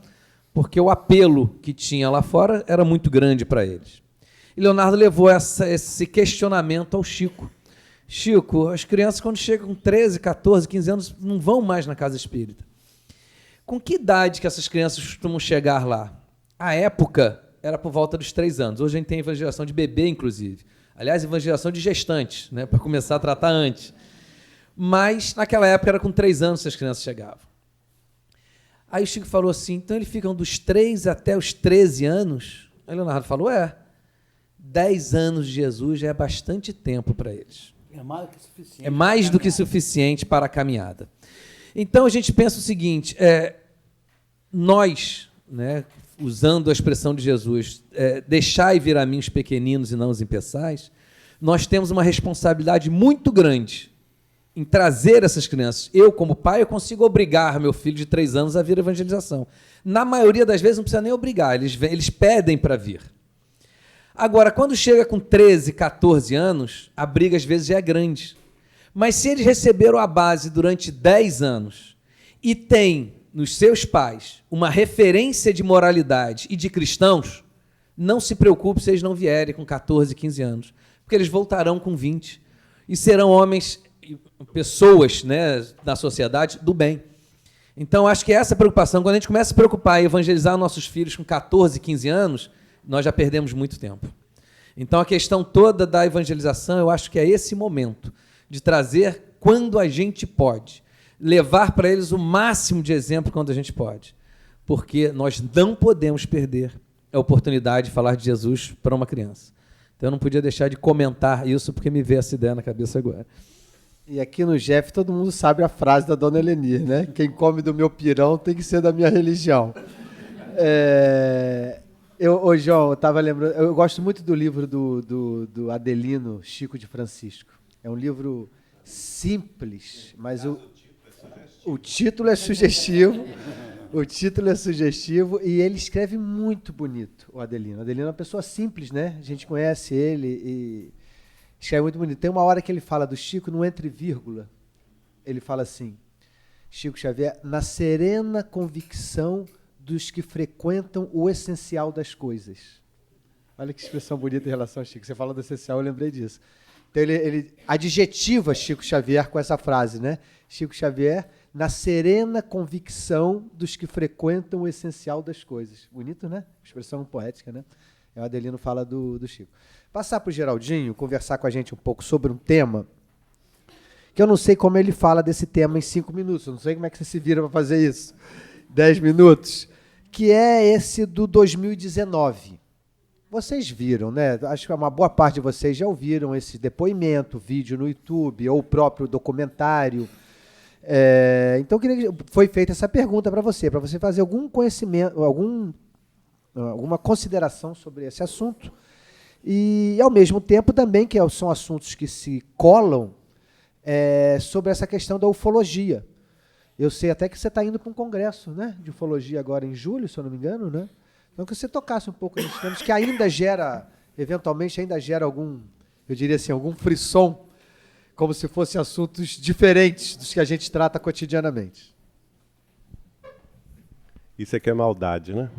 porque o apelo que tinha lá fora era muito grande para eles. E Leonardo levou esse questionamento ao Chico. Chico, as crianças quando chegam com 13, 14, 15 anos não vão mais na casa espírita. Com que idade que essas crianças costumam chegar lá? À época, era por volta dos 3 anos. Hoje a gente tem evangelização de bebê, inclusive. Aliás, evangelização de gestantes, né, para começar a tratar antes. Mas, naquela época, era com 3 anos que as crianças chegavam. Aí o Chico falou assim, então eles ficam dos 3 até os 13 anos? Aí o Leonardo falou, 10 anos de Jesus já é bastante tempo para eles. É mais do que suficiente. É mais do que suficiente para a caminhada. Então, a gente pensa o seguinte, nós, né, usando a expressão de Jesus, deixai vir a mim os pequeninos e não os impeçais, nós temos uma responsabilidade muito grande em trazer essas crianças. Eu, como pai, eu consigo obrigar meu filho de 3 anos a vir à evangelização. Na maioria das vezes, não precisa nem obrigar, eles pedem para vir. Agora, quando chega com 13, 14 anos, a briga às vezes já é grande. Mas se eles receberam a base durante 10 anos e têm nos seus pais uma referência de moralidade e de cristãos, não se preocupe se eles não vierem com 14, 15 anos, porque eles voltarão com 20 e serão homens, pessoas, né, na sociedade do bem. Então, acho que essa preocupação, quando a gente começa a se preocupar em evangelizar nossos filhos com 14, 15 anos, nós já perdemos muito tempo. Então, a questão toda da evangelização, eu acho que é esse momento de trazer quando a gente pode, levar para eles o máximo de exemplo quando a gente pode, porque nós não podemos perder a oportunidade de falar de Jesus para uma criança. Então, eu não podia deixar de comentar isso, porque me veio essa ideia na cabeça agora. E aqui no Jeff todo mundo sabe a frase da dona Elenir, né? Quem come do meu pirão tem que ser da minha religião. Ô, João, eu estava lembrando, eu gosto muito do livro do Adelino Chico de Francisco. É um livro simples, mas o título é sugestivo. O título é sugestivo e ele escreve muito bonito, o Adelino. O Adelino é uma pessoa simples, né? A gente conhece ele e escreve muito bonito. Tem uma hora que ele fala do Chico, no entre vírgula, ele fala assim, Chico Xavier, na serena convicção dos que frequentam o essencial das coisas. Olha que expressão bonita em relação a Chico. Você falou do essencial, eu lembrei disso. Então ele adjetiva Chico Xavier com essa frase, né? Chico Xavier, na serena convicção dos que frequentam o essencial das coisas. Bonito, né? Expressão poética, né? O Adelino fala do Chico. Passar para o Geraldinho, conversar com a gente um pouco sobre um tema, que eu não sei como ele fala desse tema em 5 minutos, eu não sei como é que você se vira para fazer isso. 10 minutos, que é esse do 2019. Vocês viram, né? Acho que uma boa parte de vocês já ouviram esse depoimento, vídeo no YouTube, ou o próprio documentário. Então, foi feita essa pergunta para você fazer algum conhecimento, alguma consideração sobre esse assunto. E, ao mesmo tempo, também, que são assuntos que se colam, sobre essa questão da ufologia. Eu sei até que você está indo para um congresso, né, de ufologia agora em julho, se eu não me engano, né? Então, que você tocasse um pouco nesses temas, que ainda gera, eventualmente, algum, eu diria assim, algum frisson, como se fossem assuntos diferentes dos que a gente trata cotidianamente. Isso aqui é maldade, né?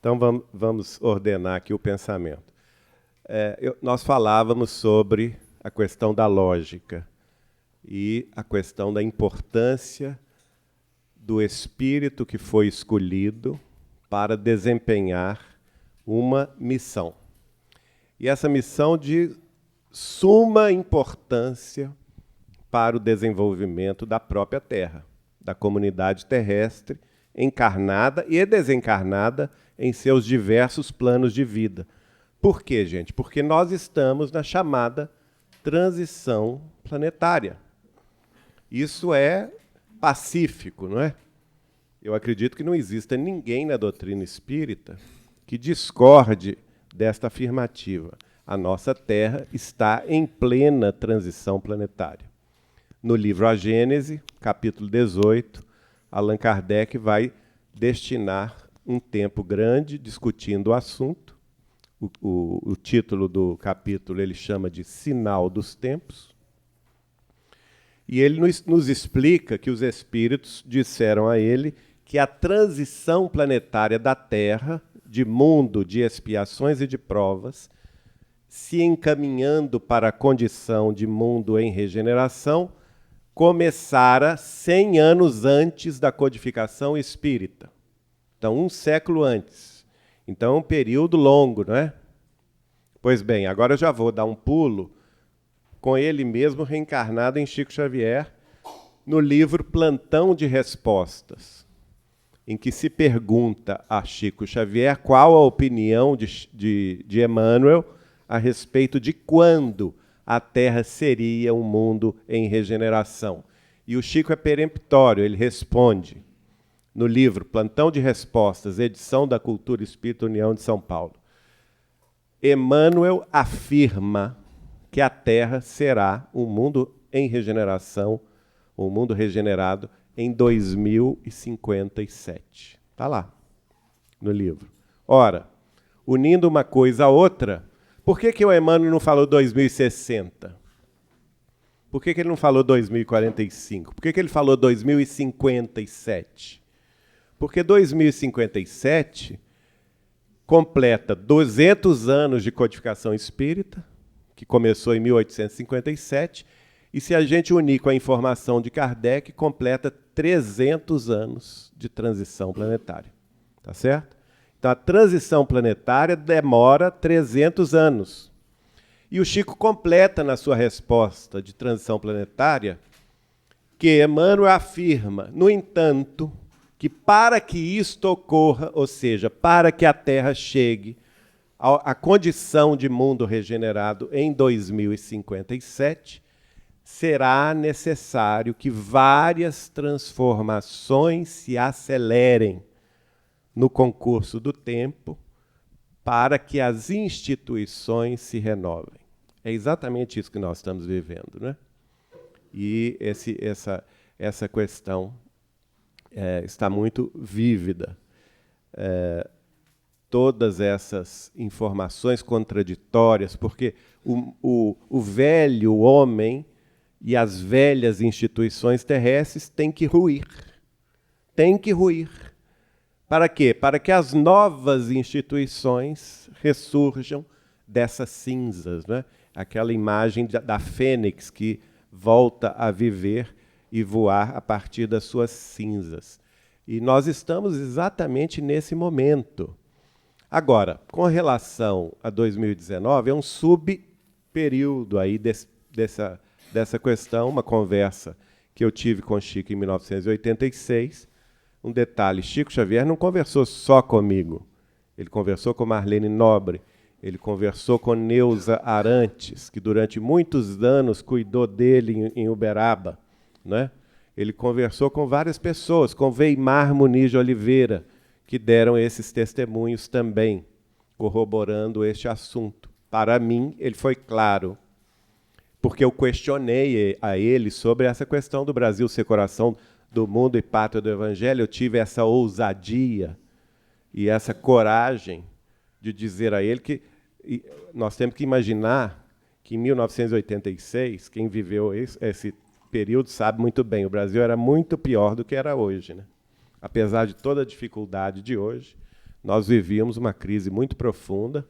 Então, vamos ordenar aqui o pensamento. Nós falávamos sobre a questão da lógica e a questão da importância do espírito que foi escolhido para desempenhar uma missão. E essa missão de suma importância para o desenvolvimento da própria Terra, da comunidade terrestre, encarnada e desencarnada em seus diversos planos de vida. Por quê, gente? Porque nós estamos na chamada transição planetária. Isso é pacífico, não é? Eu acredito que não exista ninguém na doutrina espírita que discorde desta afirmativa. A nossa Terra está em plena transição planetária. No livro A Gênese, capítulo 18, Allan Kardec vai destinar um tempo grande discutindo o assunto. O título do capítulo ele chama de Sinal dos Tempos. E ele nos explica que os espíritos disseram a ele que a transição planetária da Terra, de mundo de expiações e de provas, se encaminhando para a condição de mundo em regeneração, começara 100 anos antes da codificação espírita. Então, 1 século antes. Então, é um período longo, não é? Pois bem, agora eu já vou dar um pulo com ele mesmo reencarnado em Chico Xavier, no livro Plantão de Respostas, em que se pergunta a Chico Xavier qual a opinião de Emmanuel a respeito de quando a Terra seria um mundo em regeneração. E o Chico é peremptório, ele responde no livro Plantão de Respostas, edição da Cultura Espírita União de São Paulo. Emmanuel afirma que a Terra será um mundo em regeneração, um mundo regenerado em 2057. Está lá, no livro. Ora, unindo uma coisa a outra, por que o Emmanuel não falou 2060? Por que ele não falou 2045? Por que ele falou 2057? Porque 2057 completa 200 anos de codificação espírita, que começou em 1857, e se a gente unir com a informação de Kardec, completa 300 anos de transição planetária. Tá certo? Então, a transição planetária demora 300 anos. E o Chico completa na sua resposta de transição planetária que Emmanuel afirma, no entanto, que para que isto ocorra, ou seja, para que a Terra chegue à condição de mundo regenerado em 2057, será necessário que várias transformações se acelerem no concurso do tempo para que as instituições se renovem. É exatamente isso que nós estamos vivendo, né? E essa questão está muito vívida. Todas essas informações contraditórias, porque o velho homem e as velhas instituições terrestres têm que ruir. Têm que ruir. Para quê? Para que as novas instituições ressurjam dessas cinzas, né? Aquela imagem da fênix que volta a viver e voar a partir das suas cinzas. E nós estamos exatamente nesse momento. Agora, com relação a 2019, é um subperíodo aí dessa questão, uma conversa que eu tive com Chico em 1986. Um detalhe, Chico Xavier não conversou só comigo. Ele conversou com Marlene Nobre, ele conversou com Neuza Arantes, que durante muitos anos cuidou dele em Uberaba, né? Ele conversou com várias pessoas, com Weimar Muniz de Oliveira, que deram esses testemunhos também, corroborando este assunto. Para mim, ele foi claro, porque eu questionei a ele sobre essa questão do Brasil ser coração do mundo e pátria do Evangelho. Eu tive essa ousadia e essa coragem de dizer a ele que nós temos que imaginar que em 1986, quem viveu esse período sabe muito bem, o Brasil era muito pior do que era hoje, né? Apesar de toda a dificuldade de hoje, nós vivíamos uma crise muito profunda,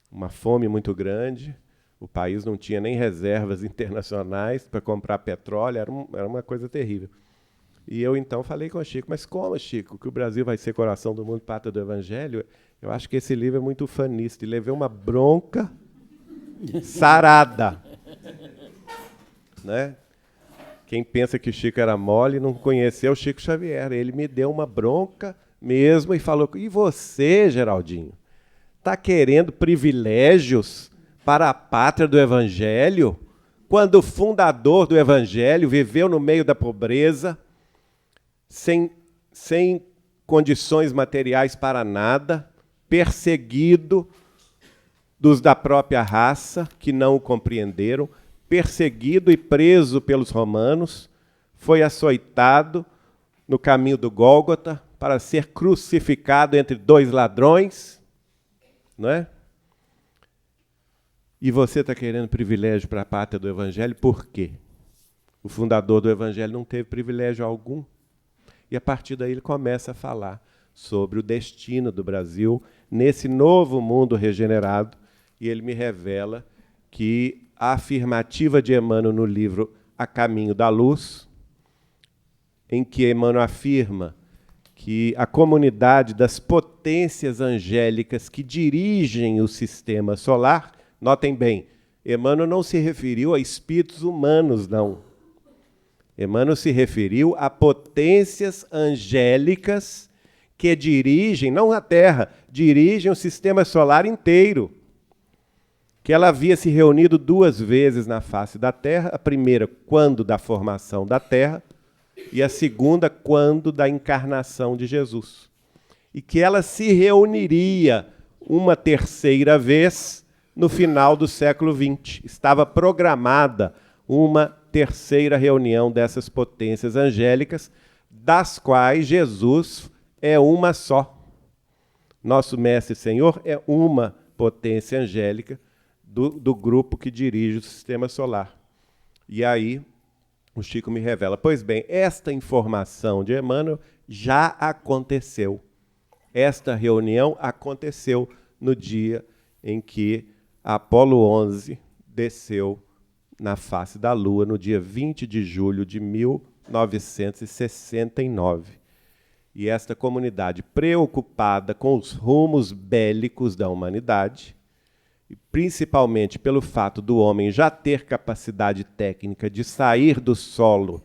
uma fome muito grande, o país não tinha nem reservas internacionais para comprar petróleo, era uma coisa terrível. E eu, então, falei com o Chico, mas como, Chico, que o Brasil vai ser coração do mundo, pátria do Evangelho? Eu acho que esse livro é muito ufanista. E levei uma bronca sarada. Né? Quem pensa que o Chico era mole não conheceu o Chico Xavier. Ele me deu uma bronca mesmo e falou, e você, Geraldinho, está querendo privilégios para a pátria do Evangelho? Quando o fundador do Evangelho viveu no meio da pobreza, sem condições materiais para nada, perseguido dos da própria raça, que não o compreenderam, perseguido e preso pelos romanos, foi açoitado no caminho do Gólgota para ser crucificado entre dois ladrões, não é? E você está querendo privilégio para a pátria do Evangelho, por quê? O fundador do Evangelho não teve privilégio algum. E a partir daí ele começa a falar sobre o destino do Brasil nesse novo mundo regenerado, e ele me revela que a afirmativa de Emmanuel no livro A Caminho da Luz, em que Emmanuel afirma que a comunidade das potências angélicas que dirigem o sistema solar, notem bem, Emmanuel não se referiu a espíritos humanos, não. Emmanuel se referiu a potências angélicas que dirigem, não a Terra, dirigem o sistema solar inteiro. Que ela havia se reunido 2 vezes na face da Terra, a primeira quando da formação da Terra, e a segunda quando da encarnação de Jesus. E que ela se reuniria uma terceira vez no final do século XX. Estava programada uma terceira reunião dessas potências angélicas, das quais Jesus é uma só. Nosso Mestre e Senhor é uma potência angélica do grupo que dirige o sistema solar. E aí o Chico me revela, pois bem, esta informação de Emmanuel já aconteceu. Esta reunião aconteceu no dia em que a Apolo 11 desceu na face da Lua, no dia 20 de julho de 1969. E esta comunidade, preocupada com os rumos bélicos da humanidade, e principalmente pelo fato do homem já ter capacidade técnica de sair do solo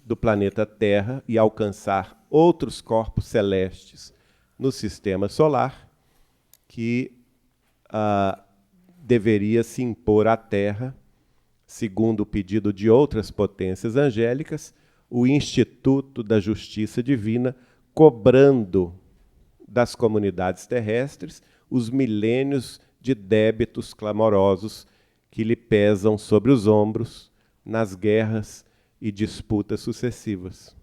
do planeta Terra e alcançar outros corpos celestes no sistema solar, que deveria se impor à Terra, segundo o pedido de outras potências angélicas, o Instituto da Justiça Divina, cobrando das comunidades terrestres os milênios de débitos clamorosos que lhe pesam sobre os ombros nas guerras e disputas sucessivas.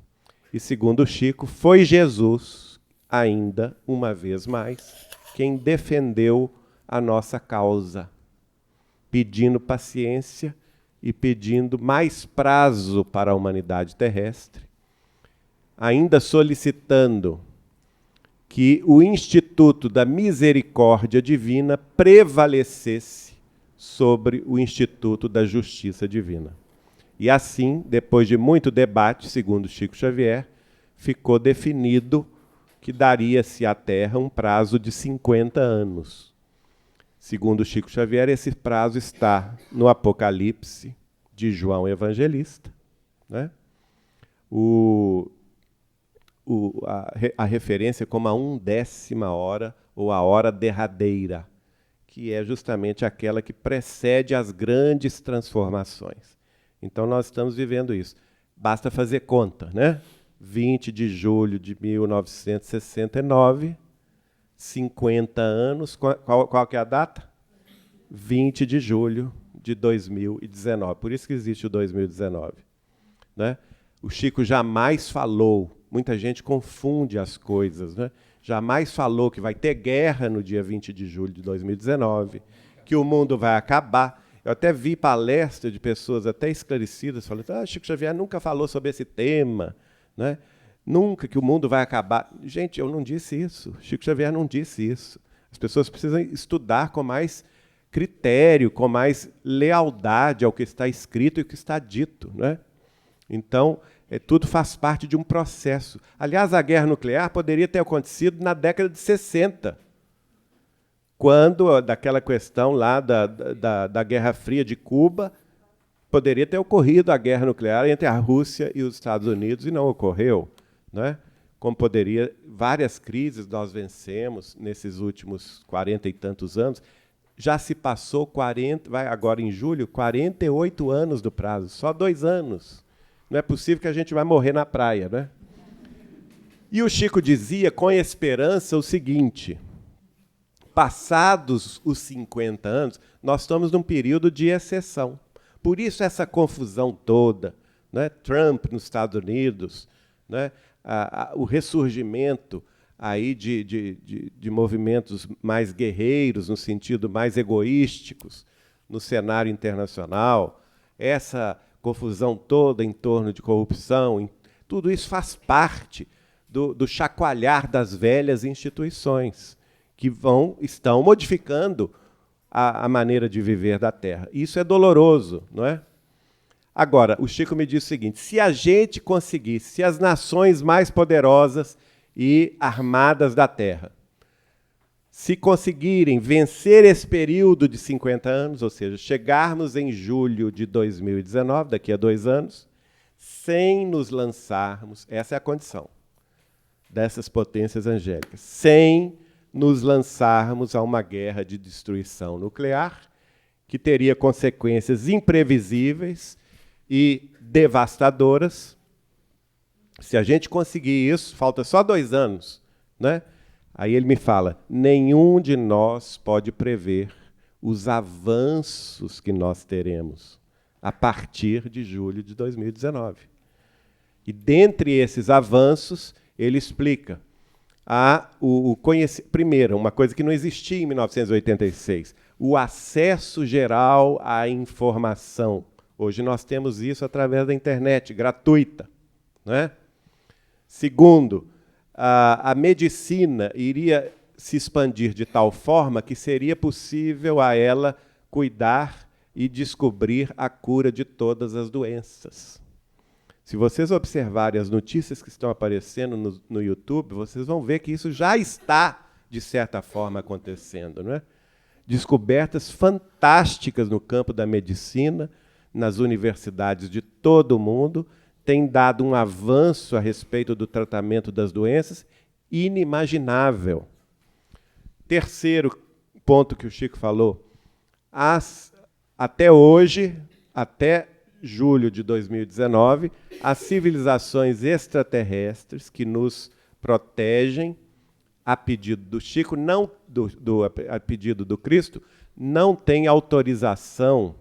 E, segundo Chico, foi Jesus, ainda uma vez mais, quem defendeu a nossa causa, pedindo paciência e pedindo mais prazo para a humanidade terrestre, ainda solicitando que o Instituto da Misericórdia Divina prevalecesse sobre o Instituto da Justiça Divina. E assim, depois de muito debate, segundo Chico Xavier, ficou definido que daria-se à Terra um prazo de 50 anos. Segundo Chico Xavier, esse prazo está no Apocalipse de João Evangelista, né? A referência como a 1/10 hora, ou a hora derradeira, que é justamente aquela que precede as grandes transformações. Então, nós estamos vivendo isso. Basta fazer conta, né? 20 de julho de 1969, 50 anos. Qual que é a data? 20 de julho de 2019. Por isso que existe o 2019. Né? O Chico jamais falou, muita gente confunde as coisas, né? Jamais falou que vai ter guerra no dia 20 de julho de 2019, que o mundo vai acabar. Eu até vi palestra de pessoas até esclarecidas falando: Chico Xavier nunca falou sobre esse tema, né? Nunca que o mundo vai acabar. Gente, eu não disse isso. Chico Xavier não disse isso. As pessoas precisam estudar com mais critério, com mais lealdade ao que está escrito e o que está dito, né? Então, tudo faz parte de um processo. Aliás, a guerra nuclear poderia ter acontecido na década de 60, quando, daquela questão lá da Guerra Fria de Cuba, poderia ter ocorrido a guerra nuclear entre a Rússia e os Estados Unidos, e não ocorreu, né? Como poderia, várias crises nós vencemos nesses últimos 40 e tantos anos. Já se passou vai agora em julho, 48 anos do prazo, só 2 anos. Não é possível que a gente vai morrer na praia, né? E o Chico dizia, com esperança, o seguinte: passados os 50 anos, nós estamos num período de exceção. Por isso essa confusão toda, né? Trump nos Estados Unidos, né? O ressurgimento aí de movimentos mais guerreiros, no sentido mais egoísticos, no cenário internacional, essa confusão toda em torno de corrupção, tudo isso faz parte do chacoalhar das velhas instituições, que estão modificando a maneira de viver da Terra. Isso é doloroso, não é? Agora, o Chico me diz o seguinte: se a gente conseguisse, se as nações mais poderosas e armadas da Terra, se conseguirem vencer esse período de 50 anos, ou seja, chegarmos em julho de 2019, daqui a 2 anos, sem nos lançarmos, essa é a condição dessas potências angélicas, sem nos lançarmos a uma guerra de destruição nuclear, que teria consequências imprevisíveis e devastadoras. Se a gente conseguir isso, falta só 2 anos, né? Aí ele me fala: nenhum de nós pode prever os avanços que nós teremos a partir de julho de 2019. E dentre esses avanços, ele explica primeiro, uma coisa que não existia em 1986, o acesso geral à informação. Hoje nós temos isso através da internet, gratuita, não é? Segundo, a medicina iria se expandir de tal forma que seria possível a ela cuidar e descobrir a cura de todas as doenças. Se vocês observarem as notícias que estão aparecendo no YouTube, vocês vão ver que isso já está, de certa forma, acontecendo, não é? Descobertas fantásticas no campo da medicina, nas universidades de todo o mundo, têm dado um avanço a respeito do tratamento das doenças inimaginável. Terceiro ponto que o Chico falou: até hoje, até julho de 2019, as civilizações extraterrestres que nos protegem, a pedido do Chico, não a pedido do Cristo, não têm autorização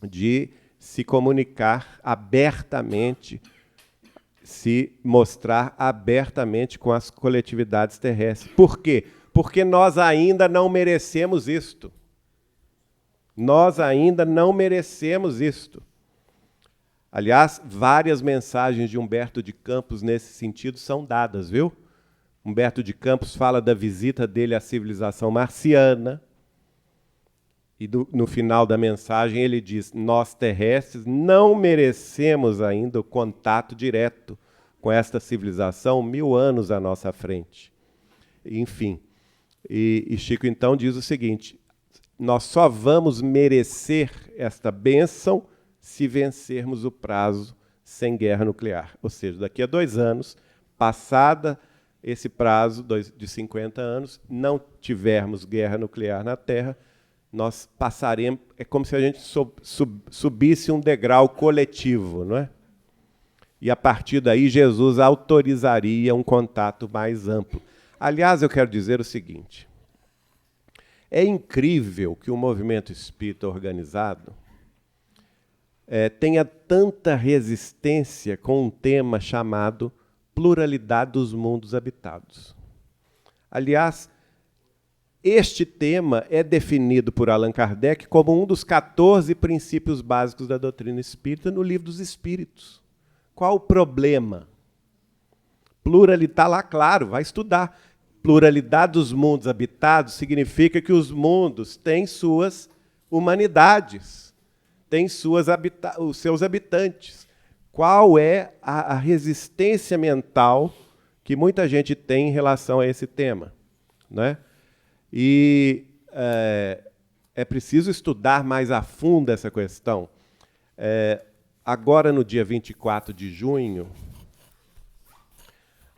de se comunicar abertamente, se mostrar abertamente com as coletividades terrestres. Por quê? Porque nós ainda não merecemos isto. Nós ainda não merecemos isto. Aliás, várias mensagens de Humberto de Campos nesse sentido são dadas, viu? Humberto de Campos fala da visita dele à civilização marciana, e no final da mensagem ele diz: nós terrestres não merecemos ainda o contato direto com esta civilização 1000 anos à nossa frente. Enfim, e Chico então diz o seguinte: nós só vamos merecer esta bênção se vencermos o prazo sem guerra nuclear. Ou seja, daqui a 2 anos, passada esse prazo de 50 anos, não tivermos guerra nuclear na Terra, nós passaremos, é como se a gente subisse um degrau coletivo, não é? E a partir daí Jesus autorizaria um contato mais amplo. Aliás, eu quero dizer o seguinte: é incrível que o movimento espírita organizado tenha tanta resistência com um tema chamado pluralidade dos mundos habitados. Aliás, este tema é definido por Allan Kardec como um dos 14 princípios básicos da doutrina espírita no Livro dos Espíritos. Qual o problema? Pluralidade, está lá, claro, vai estudar. Pluralidade dos mundos habitados significa que os mundos têm suas humanidades, têm os seus habitantes. Qual é a resistência mental que muita gente tem em relação a esse tema, não é? E é preciso estudar mais a fundo essa questão. Agora, no dia 24 de junho,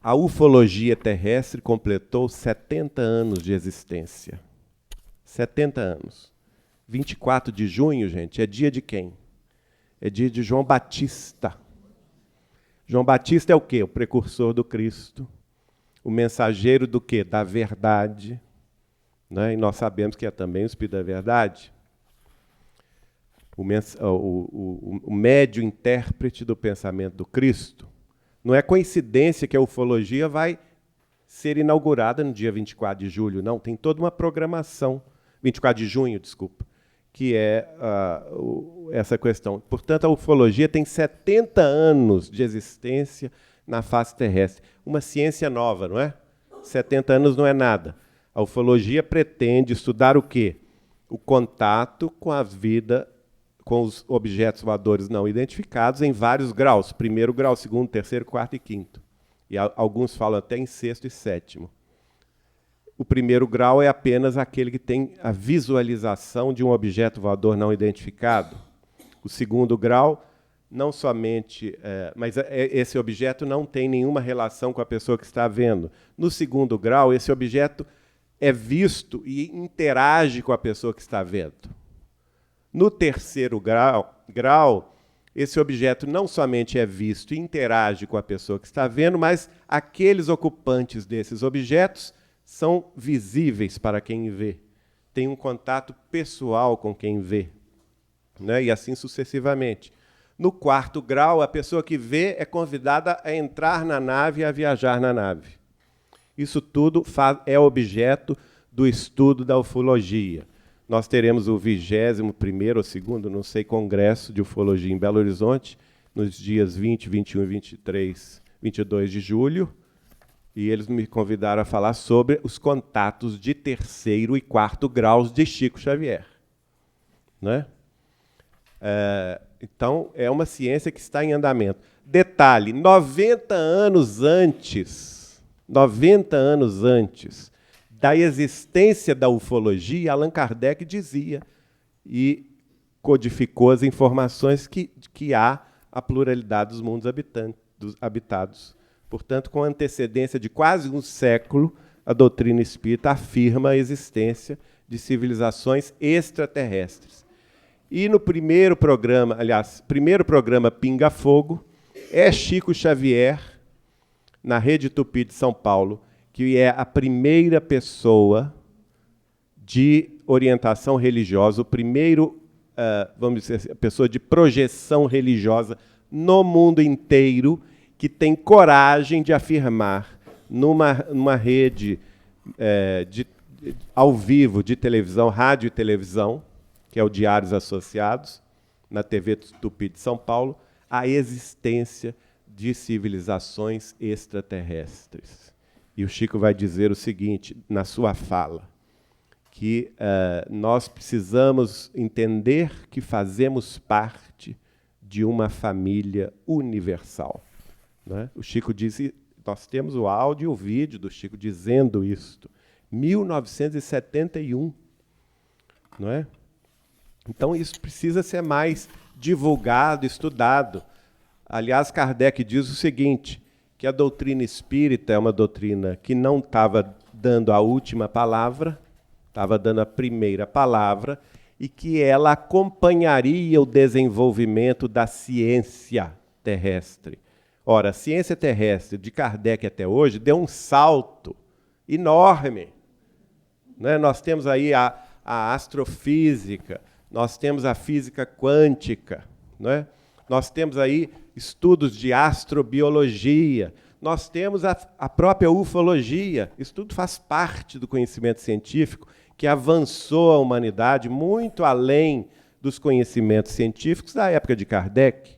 a ufologia terrestre completou 70 anos de existência. 70 anos. 24 de junho, gente, é dia de quem? É dia de João Batista. João Batista é o quê? O precursor do Cristo. O mensageiro do quê? Da verdade. Né? E nós sabemos que é também o Espírito da Verdade. O médio intérprete do pensamento do Cristo. Não é coincidência que a ufologia vai ser inaugurada no dia 24 de julho, não. Tem toda uma programação. 24 de junho, desculpa. Que é essa questão. Portanto, a ufologia tem 70 anos de existência na face terrestre. Uma ciência nova, não é? 70 anos não é nada. A ufologia pretende estudar o quê? O contato com a vida com os objetos voadores não identificados em vários graus. Primeiro grau, segundo, terceiro, quarto e quinto. E alguns falam até em sexto e sétimo. O primeiro grau é apenas aquele que tem a visualização de um objeto voador não identificado. O segundo grau, não somente... mas esse objeto não tem nenhuma relação com a pessoa que está vendo. No segundo grau, esse objeto é visto e interage com a pessoa que está vendo. No terceiro grau, esse objeto não somente é visto e interage com a pessoa que está vendo, mas aqueles ocupantes desses objetos são visíveis para quem vê. Tem um contato pessoal com quem vê, né? E assim sucessivamente. No quarto grau, a pessoa que vê é convidada a entrar na nave e a viajar na nave. Isso tudo é objeto do estudo da ufologia. Nós teremos o 21º ou 2º, não sei, Congresso de Ufologia em Belo Horizonte, nos dias 20, 21 e 22 de julho, e eles me convidaram a falar sobre os contatos de terceiro e quarto graus de Chico Xavier. Né? Então, é uma ciência que está em andamento. Detalhe, 90 anos antes da existência da ufologia, Allan Kardec dizia e codificou as informações que há a pluralidade dos mundos habitados. Portanto, com antecedência de quase um século, a doutrina espírita afirma a existência de civilizações extraterrestres. E no primeiro programa Pinga Fogo, é Chico Xavier, na Rede Tupi de São Paulo, que é a primeira pessoa de orientação religiosa, o primeiro, vamos dizer assim, a pessoa de projeção religiosa no mundo inteiro, que tem coragem de afirmar numa rede ao vivo de televisão, rádio e televisão, que é o Diários Associados, na TV Tupi de São Paulo, a existência de civilizações extraterrestres. E o Chico vai dizer o seguinte, na sua fala, que nós precisamos entender que fazemos parte de uma família universal. Né? O Chico disse, nós temos o áudio e o vídeo do Chico dizendo isto, 1971. Não é? Então, isso precisa ser mais divulgado, estudado. Aliás, Kardec diz o seguinte, que a doutrina espírita é uma doutrina que não estava dando a última palavra, estava dando a primeira palavra, e que ela acompanharia o desenvolvimento da ciência terrestre. Ora, a ciência terrestre de Kardec até hoje deu um salto enorme. Né? Nós temos aí a astrofísica, nós temos a física quântica, né? Nós temos aí estudos de astrobiologia, nós temos a própria ufologia. Isso tudo faz parte do conhecimento científico que avançou a humanidade muito além dos conhecimentos científicos da época de Kardec.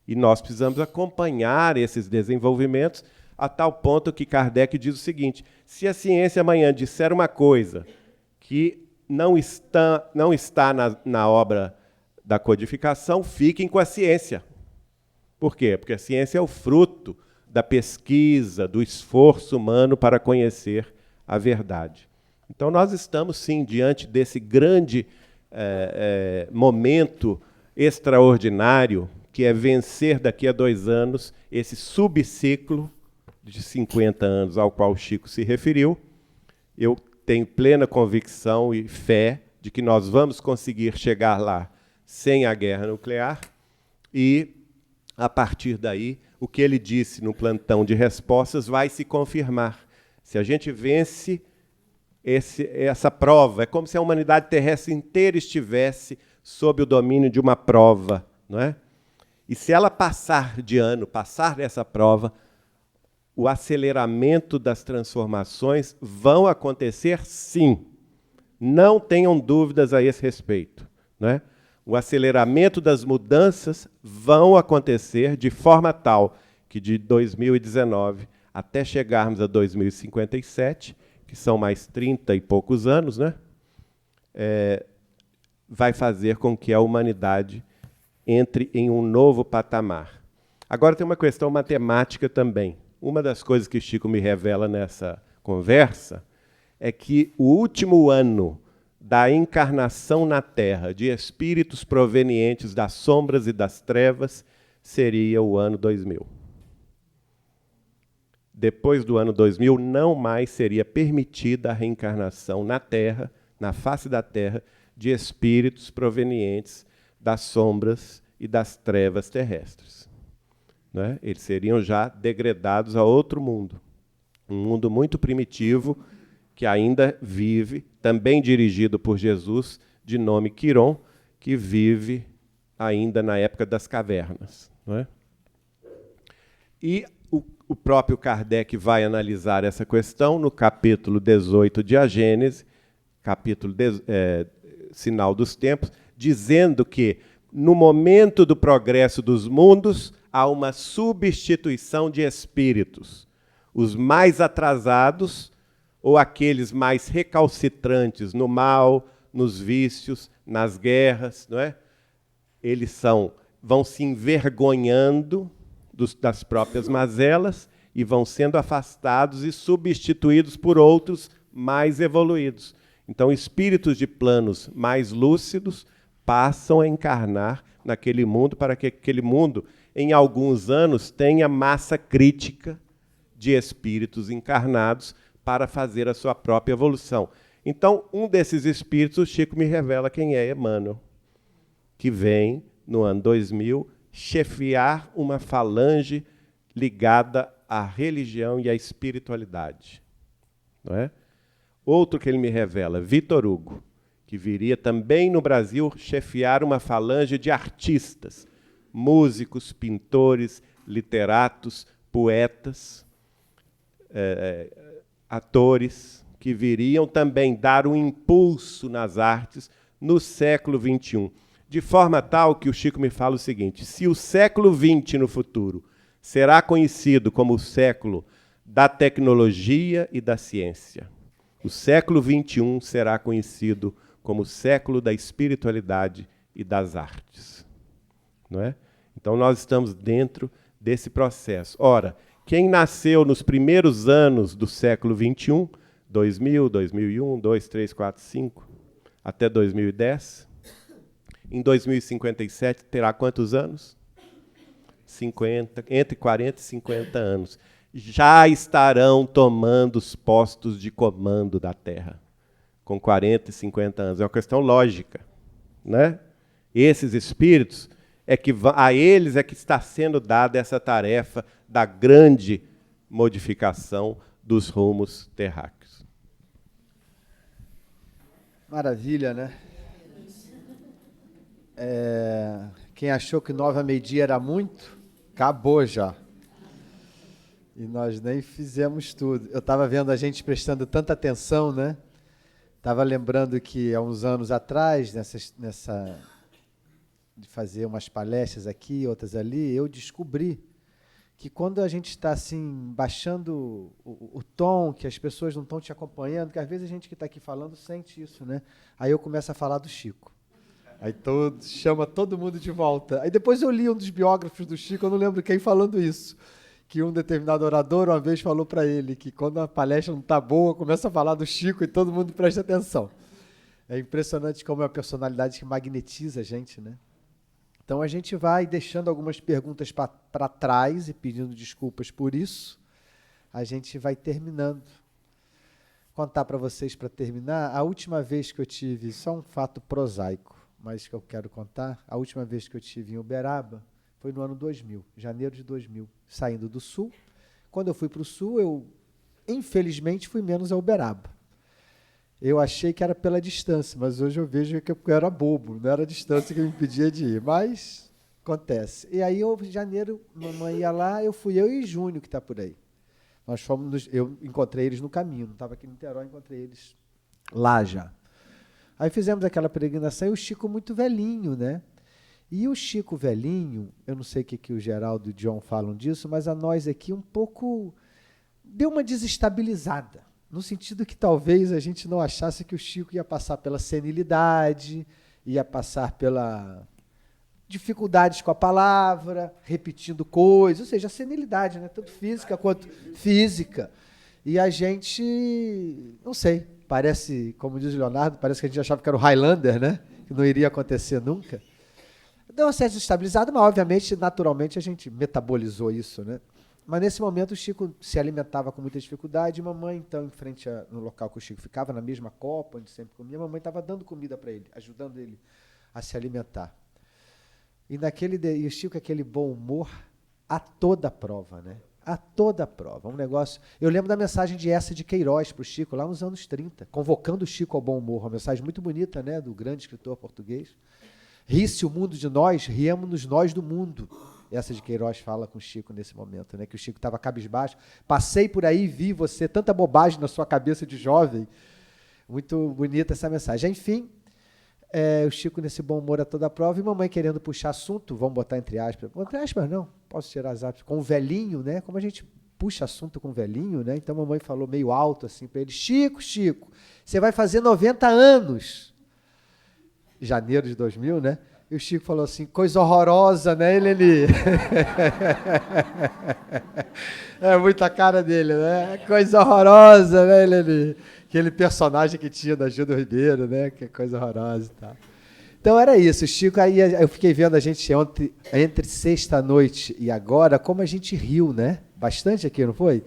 E nós precisamos acompanhar esses desenvolvimentos a tal ponto que Kardec diz o seguinte, se a ciência amanhã disser uma coisa que não está na obra da codificação, fiquem com a ciência. Por quê? Porque a ciência é o fruto da pesquisa, do esforço humano para conhecer a verdade. Então, nós estamos, sim, diante desse grande momento extraordinário, que é vencer daqui a 2 anos esse subciclo de 50 anos ao qual o Chico se referiu. Eu tenho plena convicção e fé de que nós vamos conseguir chegar lá sem a guerra nuclear e, a partir daí, o que ele disse no plantão de respostas vai se confirmar. Se a gente vence essa prova, é como se a humanidade terrestre inteira estivesse sob o domínio de uma prova, não é? E se ela passar de ano, passar dessa prova, o aceleramento das transformações vão acontecer, sim. Não tenham dúvidas a esse respeito, não é? O aceleramento das mudanças vão acontecer de forma tal que de 2019 até chegarmos a 2057, que são mais 30 e poucos anos, né? vai fazer com que a humanidade entre em um novo patamar. Agora tem uma questão matemática também. Uma das coisas que Chico me revela nessa conversa é que o último ano da encarnação na Terra de espíritos provenientes das sombras e das trevas seria o ano 2000. Depois do ano 2000, não mais seria permitida a reencarnação na Terra, na face da Terra, de espíritos provenientes das sombras e das trevas terrestres. Né? Eles seriam já degradados a outro mundo. Um mundo muito primitivo, que ainda vive, também dirigido por Jesus, de nome Quiron, que vive ainda na época das cavernas. Não é? E o próprio Kardec vai analisar essa questão no capítulo 18 de A Gênese, capítulo Sinal dos Tempos, dizendo que, no momento do progresso dos mundos, há uma substituição de espíritos. Os mais atrasados, ou aqueles mais recalcitrantes no mal, nos vícios, nas guerras, não é? Eles vão se envergonhando das próprias mazelas e vão sendo afastados e substituídos por outros mais evoluídos. Então, espíritos de planos mais lúcidos passam a encarnar naquele mundo para que aquele mundo, em alguns anos, tenha massa crítica de espíritos encarnados para fazer a sua própria evolução. Então, um desses espíritos, o Chico me revela quem é Emmanuel, que vem, no ano 2000, chefiar uma falange ligada à religião e à espiritualidade. Não é? Outro que ele me revela, Vitor Hugo, que viria também no Brasil chefiar uma falange de artistas, músicos, pintores, literatos, poetas, atores, que viriam também dar um impulso nas artes no século XXI. De forma tal que o Chico me fala o seguinte: se o século XX no futuro será conhecido como o século da tecnologia e da ciência, o século XXI será conhecido como o século da espiritualidade e das artes. Não é? Então, nós estamos dentro desse processo. Ora, quem nasceu nos primeiros anos do século XXI, 2000, 2001, 2, 3, 4, 5, até 2010, em 2057 terá quantos anos? 50, entre 40 e 50 anos. Já estarão tomando os postos de comando da Terra, com 40 e 50 anos. É uma questão lógica. Né? Esses espíritos, a eles é que está sendo dada essa tarefa da grande modificação dos rumos terráqueos. Maravilha, né? Quem achou que 9 a meio-dia era muito, acabou já. E nós nem fizemos tudo. Eu estava vendo a gente prestando tanta atenção, né? Estava lembrando que há uns anos atrás, de fazer umas palestras aqui, outras ali, eu descobri que quando a gente está assim, baixando o tom, que as pessoas não estão te acompanhando, que às vezes a gente que está aqui falando sente isso, né? Aí eu começo a falar do Chico. Aí chama todo mundo de volta. Aí depois eu li um dos biógrafos do Chico, eu não lembro quem falando isso, que um determinado orador uma vez falou para ele que quando a palestra não está boa, começa a falar do Chico e todo mundo presta atenção. É impressionante como é a personalidade que magnetiza a gente, né? Então a gente vai deixando algumas perguntas para trás e pedindo desculpas por isso. A gente vai terminando. Contar para vocês, para terminar, a última vez que eu tive, só um fato prosaico, mas que eu quero contar, a última vez que eu tive em Uberaba foi no ano 2000, janeiro de 2000, saindo do Sul. Quando eu fui para o Sul, eu, infelizmente, fui menos a Uberaba. Eu achei que era pela distância, mas hoje eu vejo que eu era bobo, não era a distância que me impedia de ir, mas acontece. E aí, em janeiro, mamãe ia lá, fui eu e Júnior, que está por aí. Nós fomos, eu encontrei eles no caminho, não estava aqui em Niterói, encontrei eles lá já. Aí fizemos aquela peregrinação e o Chico muito velhinho, né? E o Chico velhinho, eu não sei o que o Geraldo e o John falam disso, mas a nós aqui um pouco deu uma desestabilizada, no sentido que talvez a gente não achasse que o Chico ia passar pela senilidade ia passar pela dificuldades com a palavra, repetindo coisas, ou seja, a senilidade, né? Tanto física quanto física. E a gente, não sei, parece, como diz o Leonardo, parece que a gente achava que era o Highlander, né? Que não iria acontecer nunca. Deu uma certa desestabilizada, mas obviamente, naturalmente, a gente metabolizou isso, né? Mas nesse momento o Chico se alimentava com muita dificuldade, e mamãe, então, em frente no local que o Chico ficava, na mesma copa, onde sempre comia, a mamãe estava dando comida para ele, ajudando ele a se alimentar. E o Chico, aquele bom humor a toda prova, né? A toda prova. Um negócio. Eu lembro da mensagem de Eça de Queiroz para o Chico, lá nos anos 30, convocando o Chico ao bom humor. Uma mensagem muito bonita, né? Do grande escritor português. Ri-se o mundo de nós, riemos-nos nós do mundo. Eça de Queiroz fala com o Chico nesse momento, né? Que o Chico estava cabisbaixo. Passei por aí e vi você, tanta bobagem na sua cabeça de jovem. Muito bonita essa mensagem. Enfim, o Chico nesse bom humor a toda prova, e mamãe querendo puxar assunto, vamos botar entre aspas não, posso tirar as aspas, com o velhinho, né? Como a gente puxa assunto com o velhinho, né? Então mamãe falou meio alto assim para ele: Chico, você vai fazer 90 anos. Janeiro de 2000, né? E o Chico falou assim: coisa horrorosa, né, Lili? É muita cara dele, né? Coisa horrorosa, né, Lili? Aquele personagem que tinha da Gildo Ribeiro, né? Que coisa horrorosa e tal. Então era isso. O Chico, aí eu fiquei vendo a gente entre sexta-noite e agora, como a gente riu, né? Bastante aqui, não foi?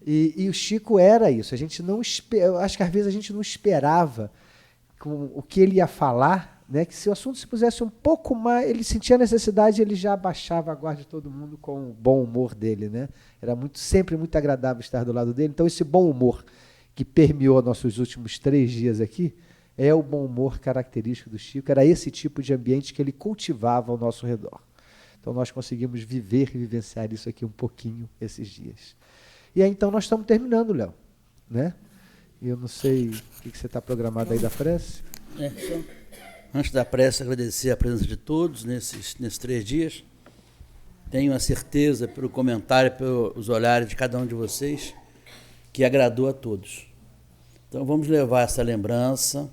E o Chico era isso. A gente não eu acho que às vezes a gente não esperava com o que ele ia falar, né? Que se o assunto se pusesse um pouco mais, ele sentia a necessidade, ele já abaixava a guarda de todo mundo com o bom humor dele, né? Era sempre muito agradável estar do lado dele. Então esse bom humor que permeou nossos últimos 3 dias aqui é o bom humor característico do Chico. Era esse tipo de ambiente que ele cultivava ao nosso redor. Então nós conseguimos viver e vivenciar isso aqui um pouquinho esses dias. E aí então nós estamos terminando, Léo, né? Eu não sei o que você está programado aí da prece. Antes da prece, agradecer a presença de todos nesses 3 dias. Tenho a certeza, pelo comentário, pelos olhares de cada um de vocês, que agradou a todos. Então vamos levar essa lembrança,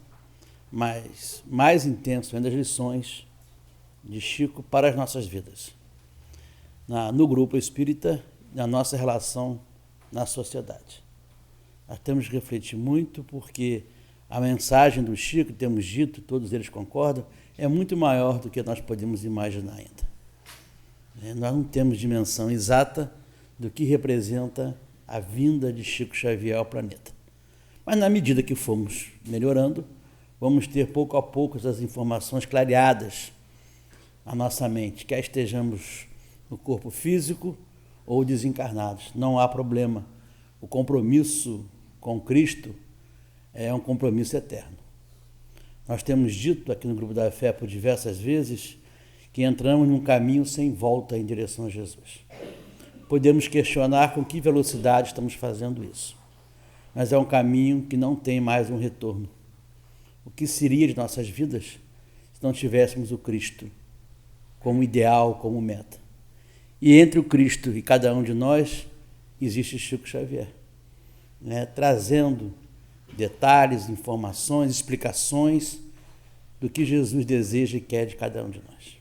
mas mais intenso ainda, as lições de Chico para as nossas vidas. No grupo espírita, na nossa relação na sociedade. Nós temos que refletir muito, porque a mensagem do Chico, temos dito, todos eles concordam, é muito maior do que nós podemos imaginar ainda. Nós não temos dimensão exata do que representa a vinda de Chico Xavier ao planeta. Mas na medida que formos melhorando, vamos ter pouco a pouco essas informações clareadas na nossa mente, quer estejamos no corpo físico ou desencarnados. Não há problema. O compromisso com Cristo é um compromisso eterno. Nós temos dito aqui no Grupo da Fé por diversas vezes que entramos num caminho sem volta em direção a Jesus. Podemos questionar com que velocidade estamos fazendo isso, mas é um caminho que não tem mais um retorno. O que seria de nossas vidas se não tivéssemos o Cristo como ideal, como meta? E entre o Cristo e cada um de nós existe Chico Xavier, trazendo detalhes, informações, explicações do que Jesus deseja e quer de cada um de nós.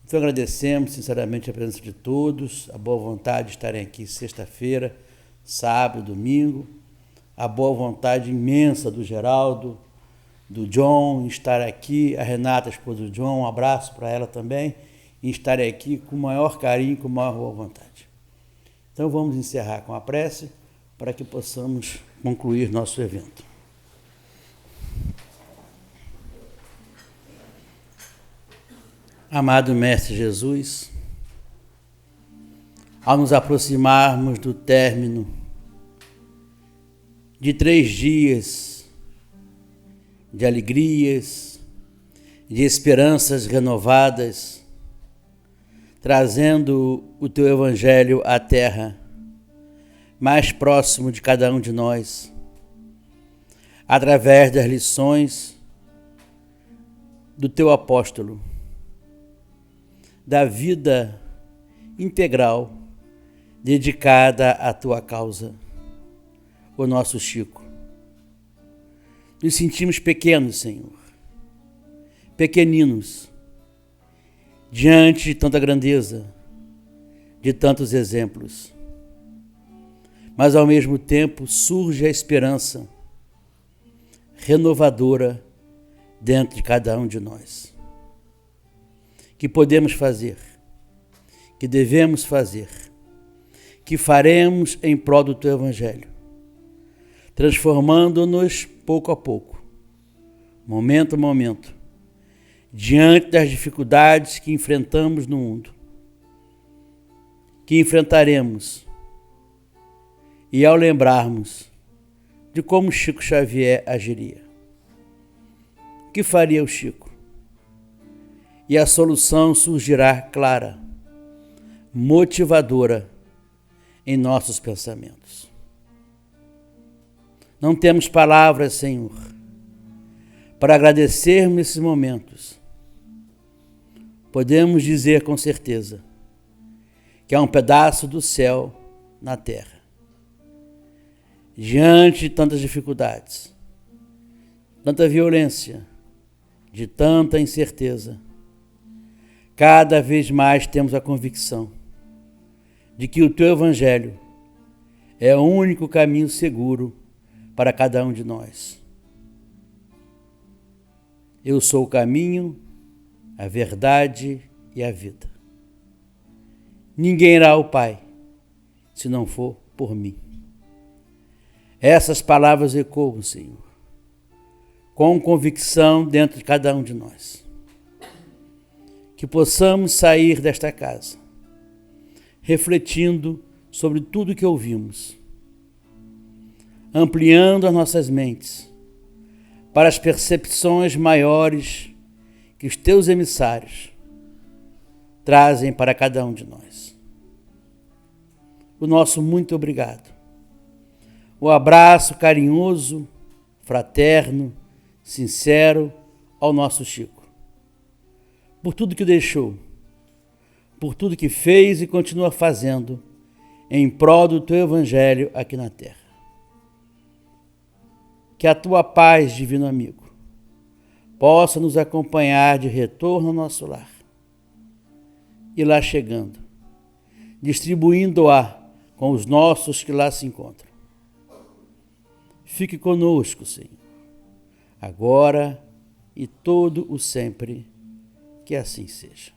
Então agradecemos sinceramente a presença de todos, a boa vontade de estarem aqui sexta-feira, sábado, domingo, a boa vontade imensa do Geraldo, do John, em estar aqui, a Renata, a esposa do John, um abraço para ela também, em estar aqui com o maior carinho, com a maior boa vontade. Então vamos encerrar com a prece para que possamos concluir nosso evento. Amado Mestre Jesus, ao nos aproximarmos do término de 3 dias de alegrias, de esperanças renovadas, trazendo o Teu Evangelho à Terra, mais próximo de cada um de nós, através das lições do Teu apóstolo, da vida integral dedicada à Tua causa, o nosso Chico. Nos sentimos pequenos, Senhor, pequeninos, diante de tanta grandeza, de tantos exemplos. Mas, ao mesmo tempo, surge a esperança renovadora dentro de cada um de nós. Que podemos fazer, que devemos fazer, que faremos em prol do Teu Evangelho, transformando-nos pouco a pouco, momento a momento, diante das dificuldades que enfrentamos no mundo, que enfrentaremos, e ao lembrarmos de como Chico Xavier agiria. O que faria o Chico? E a solução surgirá clara, motivadora em nossos pensamentos. Não temos palavras, Senhor, para agradecermos esses momentos. Podemos dizer com certeza que há um pedaço do céu na terra. Diante de tantas dificuldades, tanta violência, de tanta incerteza, cada vez mais temos a convicção de que o Teu Evangelho é o único caminho seguro para cada um de nós. Eu sou o caminho, a verdade e a vida. Ninguém irá ao Pai se não for por mim. Essas palavras ecoam, Senhor, com convicção dentro de cada um de nós. Que possamos sair desta casa refletindo sobre tudo que ouvimos, ampliando as nossas mentes para as percepções maiores que os Teus emissários trazem para cada um de nós. O nosso muito obrigado. O abraço carinhoso, fraterno, sincero ao nosso Chico. Por tudo que deixou, por tudo que fez e continua fazendo em prol do Teu Evangelho aqui na Terra. Que a Tua paz, divino amigo, possa nos acompanhar de retorno ao nosso lar. E lá chegando, distribuindo-a com os nossos que lá se encontram. Fique conosco, Senhor, agora e todo o sempre, que assim seja.